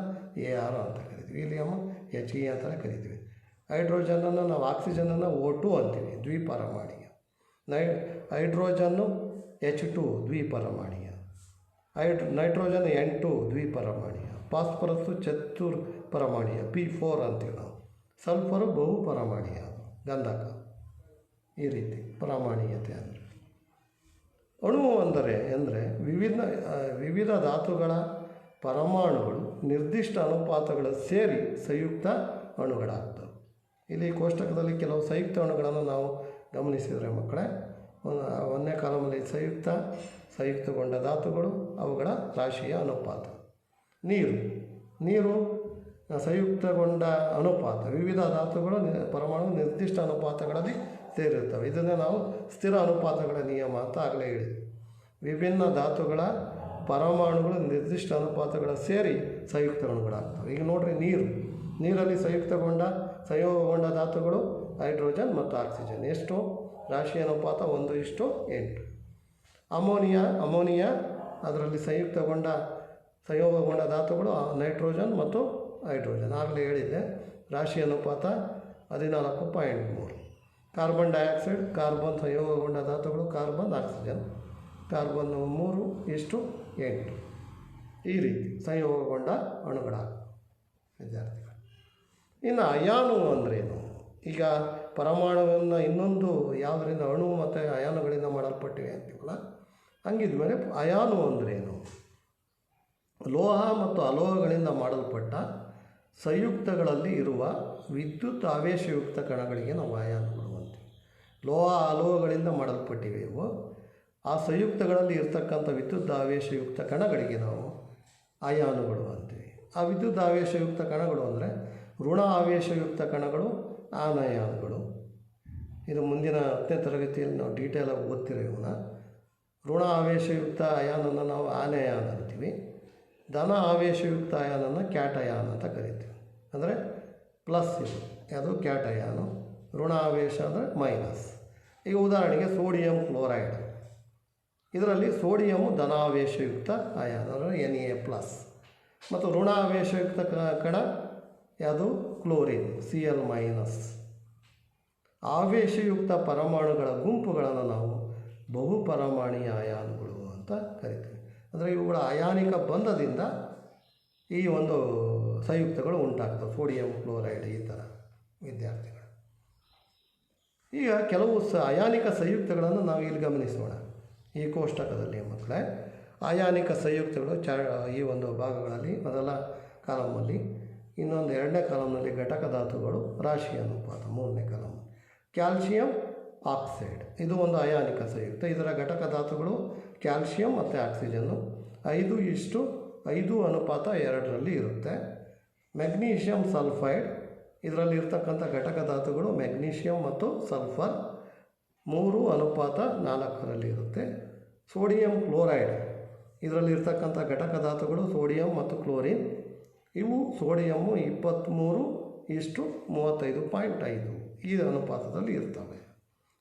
AR ಅಂತ ಕರಿತೀವಿ. ಹೀಲಿಯಮ್ HE ಅಂತಲೇ ಕರಿತೀವಿ. ಹೈಡ್ರೋಜನನ್ನು ನಾವು ಆಕ್ಸಿಜನನ್ನು O2 ಅಂತೀವಿ, ದ್ವಿಪರಮಾಣೀಯ. ಹೈಡ್ರೋಜನ್ನು H2 ದ್ವಿಪರಮಾಣೀಯ. ನೈಟ್ರೋಜನ್ N2 ದ್ವಿಪರಮಾಣೀಯ. ಫಾಸ್ಫರಸ್ಸು ಚತುರ್ಪರಮಾಣೀಯ, P4 ಅಂತೀವಿ ನಾವು. ಸಲ್ಫರು ಬಹುಪರಮಾಣೀಯ, ಗಂಧಕ. ಈ ರೀತಿ ಪರಮಾಣೀಯತೆ ಅಂದರೆ. ಅಣು ಅಂದರೆ ವಿವಿಧ ಧಾತುಗಳ ಪರಮಾಣುಗಳು ನಿರ್ದಿಷ್ಟ ಅನುಪಾತಗಳ ಸೇರಿ ಸಂಯುಕ್ತ ಅಣುಗಳಾಗ್ತವೆ. ಇಲ್ಲಿ ಕೋಷ್ಟಕದಲ್ಲಿ ಕೆಲವು ಸಂಯುಕ್ತ ಅಣುಗಳನ್ನು ನಾವು ಗಮನಿಸಿದರೆ ಮಕ್ಕಳೇ, ಒಂದನೇ ಕಾಲಮಲ್ಲಿ ಸಂಯುಕ್ತಗೊಂಡ ಧಾತುಗಳು, ಅವುಗಳ ರಾಶಿಯ ಅನುಪಾತ. ನೀರು ಸಂಯುಕ್ತಗೊಂಡ ಅನುಪಾತ. ವಿವಿಧ ಧಾತುಗಳು ಪರಮಾಣು ನಿರ್ದಿಷ್ಟ ಅನುಪಾತಗಳಲ್ಲಿ ಸೇರಿರ್ತವೆ. ಇದನ್ನು ನಾವು ಸ್ಥಿರ ಅನುಪಾತಗಳ ನಿಯಮ ಅಂತ ಆಗಲೇ ಹೇಳಿದ್ವಿ. ವಿಭಿನ್ನ ಧಾತುಗಳ ಪರಮಾಣುಗಳು ನಿರ್ದಿಷ್ಟ ಅನುಪಾತಗಳ ಸೇರಿ ಸಂಯುಕ್ತ ಅಣುಗಳಾಗ್ತವೆ. ಈಗ ನೋಡಿರಿ, ನೀರಲ್ಲಿ ಸಂಯೋಗಗೊಂಡ ಧಾತುಗಳು ಹೈಡ್ರೋಜನ್ ಮತ್ತು ಆಕ್ಸಿಜನ್. ಎಷ್ಟು? ರಾಶಿ ಅನುಪಾತ 1:8. ಅಮೋನಿಯಾ ಅದರಲ್ಲಿ ಸಂಯೋಗಗೊಂಡ ಧಾತುಗಳು ನೈಟ್ರೋಜನ್ ಮತ್ತು ಹೈಡ್ರೋಜನ್. ಆಗಲೇ ಹೇಳಿದ್ದೆ, ರಾಶಿ ಅನುಪಾತ 14.3. ಕಾರ್ಬನ್ ಡೈಆಕ್ಸೈಡ್, ಕಾರ್ಬನ್ ಸಂಯೋಗಗೊಂಡ ಧಾತುಗಳು ಕಾರ್ಬನ್, ಆಕ್ಸಿಜನ್. ಕಾರ್ಬನ್ 3:8. ಈ ರೀತಿ ಸಂಯೋಗಗೊಂಡ ಅಣುಗಳಾಗ್ತವೆ ವಿದ್ಯಾರ್ಥಿಗಳು. ಇನ್ನು ಅಯಾನು ಅಂದ್ರೇನು? ಈಗ ಪರಮಾಣುವನ್ನು ಇನ್ನೊಂದು ಯಾವುದರಿಂದ ಅಣು ಮತ್ತು ಅಯಾನುಗಳಿಂದ ಮಾಡಲ್ಪಟ್ಟಿವೆ ಅಂತೀವಲ್ಲ, ಹಂಗಿದ್ಮೇಲೆ ಅಯಾನು ಅಂದ್ರೇನು? ಲೋಹ ಮತ್ತು ಅಲೋಹಗಳಿಂದ ಮಾಡಲ್ಪಟ್ಟ ಸಂಯುಕ್ತಗಳಲ್ಲಿ ಇರುವ ವಿದ್ಯುತ್ ಆವೇಶಯುಕ್ತ ಕಣಗಳಿಗೆ ನಾವು ಅಯಾನುಗಳು ಅಂತೀವಿ. ಲೋಹ ಅಲೋಹಗಳಿಂದ ಮಾಡಲ್ಪಟ್ಟಿವೆ ಇವು. ಆ ಸಂಯುಕ್ತಗಳಲ್ಲಿ ಇರ್ತಕ್ಕಂಥ ವಿದ್ಯುತ್ ಆವೇಶಯುಕ್ತ ಕಣಗಳಿಗೆ ನಾವು ಅಯಾನುಗಳು ಅಂತೀವಿ. ಆ ವಿದ್ಯುತ್ ಆವೇಶಯುಕ್ತ ಕಣಗಳು ಅಂದರೆ ಋಣ ಆವೇಶಯುಕ್ತ ಕಣಗಳು ಆನಯಾನುಗಳು. ಇದು ಮುಂದಿನ 10ನೇ ತರಗತಿಯಲ್ಲಿ ನಾವು ಡೀಟೇಲಾಗಿ ಓದ್ತಿರೋ ಇವನ್ನ. ಋಣ ಆವೇಶಯುಕ್ತ ಅಯಾನನ್ನು ನಾವು ಆನಯಾನ ಅಂತೀವಿ. ಧನ ಆವೇಶಯುಕ್ತ ಅಯಾನನ್ನು ಕ್ಯಾಟಯಾನ್ ಅಂತ ಕರಿತೀವಿ. ಅಂದರೆ ಪ್ಲಸ್ ಇದು ಅದು ಕ್ಯಾಟಯಾನು, ಋಣ ಆವೇಶ ಅಂದರೆ ಮೈನಸ್. ಈಗ ಉದಾಹರಣೆಗೆ ಸೋಡಿಯಂ ಕ್ಲೋರೈಡ್, ಇದರಲ್ಲಿ ಸೋಡಿಯಮ್ಮು ಧನಾವೇಶಯುಕ್ತ ಅಯಾನ ಅಂದರೆ Na+, ಮತ್ತು ಋಣಾವೇಶಯುಕ್ತ ಕಣ ಯಾವುದು ಕ್ಲೋರಿನ್ Cl-. ಆವೇಶಯುಕ್ತ ಪರಮಾಣುಗಳ ಗುಂಪುಗಳನ್ನು ನಾವು ಬಹುಪರಮಾಣುಯ ಅಯಾನುಗಳು ಅಂತ ಕರಿತೀವಿ. ಅಂದರೆ ಇವುಗಳ ಅಯಾನಿಕ ಬಂಧದಿಂದ ಈ ಒಂದು ಸಂಯುಕ್ತಗಳು ಉಂಟಾಗ್ತವೆ. ಸೋಡಿಯಂ ಕ್ಲೋರೈಡ್ ಈ ಥರ ವಿದ್ಯಾರ್ಥಿಗಳು. ಈಗ ಕೆಲವು ಅಯಾನಿಕ ಸಂಯುಕ್ತಗಳನ್ನು ನಾವು ಇಲ್ಲಿ ಗಮನಿಸೋಣ. ಈ ಕೋಷ್ಟಕದಲ್ಲಿ ಮಕ್ಕಳೇ ಅಯಾನಿಕ ಸಂಯುಕ್ತಗಳು ಈ ಒಂದು ಭಾಗಗಳಲ್ಲಿ ಮೊದಲ ಕಾಲಮಲ್ಲಿ, ಇನ್ನೊಂದು 2ನೇ ಕಾಲಮ್ನಲ್ಲಿ ಘಟಕ ಧಾತುಗಳು ರಾಶಿ ಅನುಪಾತ, 3ನೇ ಕಾಲಮ್ ಕ್ಯಾಲ್ಶಿಯಂ ಆಕ್ಸೈಡ್, ಇದು ಒಂದು ಅಯಾನಿಕ ಸಂಯುಕ್ತ. ಇದರ ಘಟಕ ಧಾತುಗಳು ಕ್ಯಾಲ್ಶಿಯಂ ಮತ್ತು ಆಕ್ಸಿಜನ್ನು 5:5:2 ಇರುತ್ತೆ. ಮೆಗ್ನೀಷಿಯಂ ಸಲ್ಫೈಡ್, ಇದರಲ್ಲಿ ಇರ್ತಕ್ಕಂಥ ಘಟಕ ಧಾತುಗಳು ಮೆಗ್ನೀಷಿಯಂ ಮತ್ತು ಸಲ್ಫರ್ 3:4 ಇರುತ್ತೆ. ಸೋಡಿಯಂ ಕ್ಲೋರೈಡ್, ಇದರಲ್ಲಿ ಇರ್ತಕ್ಕಂಥ ಘಟಕ ಧಾತುಗಳು ಸೋಡಿಯಂ ಮತ್ತು ಕ್ಲೋರಿನ್, ಇವು ಸೋಡಿಯಮ್ಮು 23:35.5 ಈ ಅನುಪಾತದಲ್ಲಿ ಇರ್ತವೆ.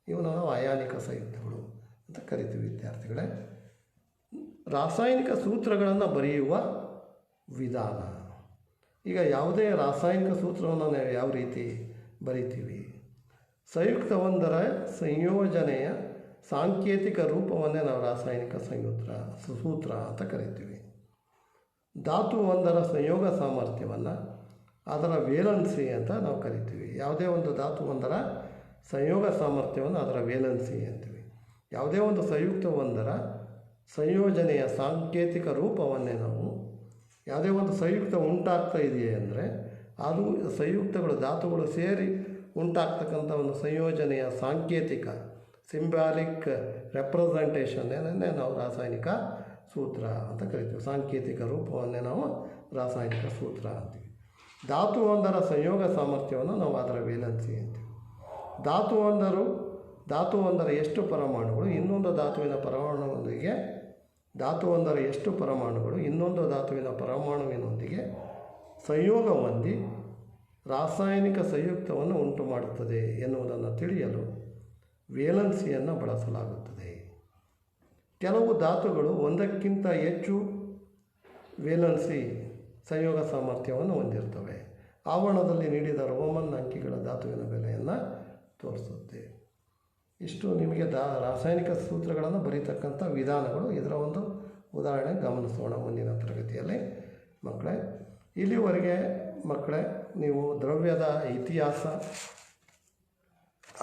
ಇವು ನಾವು ಅಯಾನಿಕ ಸಂಯುಕ್ತಗಳು ಅಂತ ಕರಿತೀವಿ ವಿದ್ಯಾರ್ಥಿಗಳೇ. ರಾಸಾಯನಿಕ ಸೂತ್ರಗಳನ್ನು ಬರೆಯುವ ವಿಧಾನ. ಈಗ ಯಾವುದೇ ರಾಸಾಯನಿಕ ಸೂತ್ರವನ್ನು ನಾವು ಯಾವ ರೀತಿ ಬರಿತೀವಿ? ಸಂಯುಕ್ತವೊಂದರ ಸಂಯೋಜನೆಯ ಸಾಂಕೇತಿಕ ರೂಪವನ್ನೇ ನಾವು ರಾಸಾಯನಿಕ ಸೂತ್ರ ಅಂತ ಕರಿತೀವಿ. ಧಾತು ಒಂದರ ಸಂಯೋಗ ಸಾಮರ್ಥ್ಯವನ್ನು ಅದರ ವೇಲೆನ್ಸಿ ಅಂತ ನಾವು ಕರಿತೀವಿ. ಯಾವುದೇ ಒಂದು ಧಾತು ಒಂದರ ಸಂಯೋಗ ಸಾಮರ್ಥ್ಯವನ್ನು ಅದರ ವೇಲೆನ್ಸಿ ಅಂತೀವಿ. ಯಾವುದೇ ಒಂದು ಸಂಯುಕ್ತ ಒಂದರ ಸಂಯೋಜನೆಯ ಸಾಂಕೇತಿಕ ರೂಪವನ್ನೇ ನಾವು, ಯಾವುದೇ ಒಂದು ಸಂಯುಕ್ತ ಉಂಟಾಗ್ತಾ ಇದೆಯೇ ಅಂದರೆ ಅದು ಸಂಯುಕ್ತಗಳು ಧಾತುಗಳು ಸೇರಿ ಉಂಟಾಗ್ತಕ್ಕಂಥ ಒಂದು ಸಂಯೋಜನೆಯ ಸಾಂಕೇತಿಕ ಸಿಂಬಾಲಿಕ್ ರೆಪ್ರೆಸೆಂಟೇಷನ್ನೇ ನಾವು ರಾಸಾಯನಿಕ ಸೂತ್ರ ಅಂತ ಕರಿತೀವಿ. ಸಾಂಕೇತಿಕ ರೂಪವನ್ನೇ ನಾವು ರಾಸಾಯನಿಕ ಸೂತ್ರ ಅಂತೀವಿ. ಧಾತು ಒಂದರ ಸಂಯೋಗ ಸಾಮರ್ಥ್ಯವನ್ನು ನಾವು ಅದರ ವೇಲೆನ್ಸಿ ಅಂತೀವಿ. ಧಾತು ಒಂದರ ಎಷ್ಟು ಪರಮಾಣುಗಳು ಇನ್ನೊಂದು ಧಾತುವಿನ ಪರಮಾಣುವಿನೊಂದಿಗೆ ಸಂಯೋಗ ಹೊಂದಿ ರಾಸಾಯನಿಕ ಸಂಯುಕ್ತವನ್ನು ಉಂಟು ಮಾಡುತ್ತದೆ ಎನ್ನುವುದನ್ನು ತಿಳಿಯಲು ವೇಲೆನ್ಸಿಯನ್ನು ಬಳಸಲಾಗುತ್ತದೆ. ಕೆಲವು ಧಾತುಗಳು ಒಂದಕ್ಕಿಂತ ಹೆಚ್ಚು ವೇಲೆನ್ಸಿ ಸಂಯೋಗ ಸಾಮರ್ಥ್ಯವನ್ನು ಹೊಂದಿರ್ತವೆ. ಆವರಣದಲ್ಲಿ ನೀಡಿದ ರೋಮನ್ ಅಂಕಿಗಳ ಧಾತುವಿನ ಬೆಲೆಯನ್ನು ತೋರಿಸುತ್ತೆ. ಇಷ್ಟು ನಿಮಗೆ ರಾಸಾಯನಿಕ ಸೂತ್ರಗಳನ್ನು ಬರೀತಕ್ಕಂಥ ವಿಧಾನಗಳು. ಇದರ ಒಂದು ಉದಾಹರಣೆ ಗಮನಿಸೋಣ ಮುಂದಿನ ತರಗತಿಯಲ್ಲಿ ಮಕ್ಕಳೇ. ಇಲ್ಲಿವರೆಗೆ ಮಕ್ಕಳೇ ನೀವು ದ್ರವ್ಯದ ಇತಿಹಾಸ,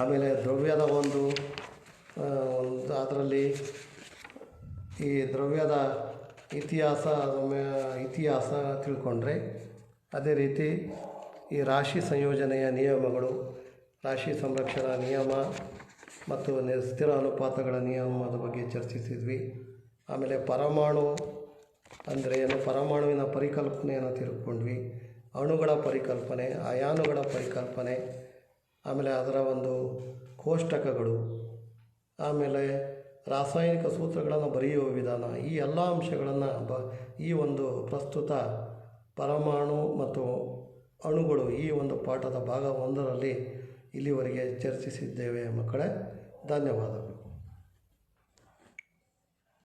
ಆಮೇಲೆ ದ್ರವ್ಯದ ಒಂದು ಅದರಲ್ಲಿ ಈ ದ್ರವ್ಯದ ಇತಿಹಾಸ ತಿಳ್ಕೊಂಡ್ರೆ, ಅದೇ ರೀತಿ ಈ ರಾಶಿ ಸಂಯೋಜನೆಯ ನಿಯಮಗಳು, ರಾಶಿ ಸಂರಕ್ಷಣಾ ನಿಯಮ ಮತ್ತು ಸ್ಥಿರ ಅನುಪಾತಗಳ ನಿಯಮದ ಬಗ್ಗೆ ಚರ್ಚಿಸಿದ್ವಿ. ಆಮೇಲೆ ಪರಮಾಣು ಅಂದರೆ ಏನು, ಪರಮಾಣುವಿನ ಪರಿಕಲ್ಪನೆಯನ್ನು ತಿಳ್ಕೊಂಡ್ವಿ. ಅಣುಗಳ ಪರಿಕಲ್ಪನೆ, ಅಯಾನುಗಳ ಪರಿಕಲ್ಪನೆ, ಆಮೇಲೆ ಅದರ ಒಂದು ಕೋಷ್ಟಕಗಳು, ಆಮೇಲೆ ರಾಸಾಯನಿಕ ಸೂತ್ರಗಳನ್ನು ಬರೆಯುವ ವಿಧಾನ, ಈ ಎಲ್ಲ ಅಂಶಗಳನ್ನು ಈ ಒಂದು ಪ್ರಸ್ತುತ ಪರಮಾಣು ಮತ್ತು ಅಣುಗಳು ಈ ಒಂದು ಪಾಠದ ಭಾಗ 1ರಲ್ಲಿ ಇಲ್ಲಿವರೆಗೆ ಚರ್ಚಿಸಿದ್ದೇವೆ ಮಕ್ಕಳೇ. ಧನ್ಯವಾದಗಳು.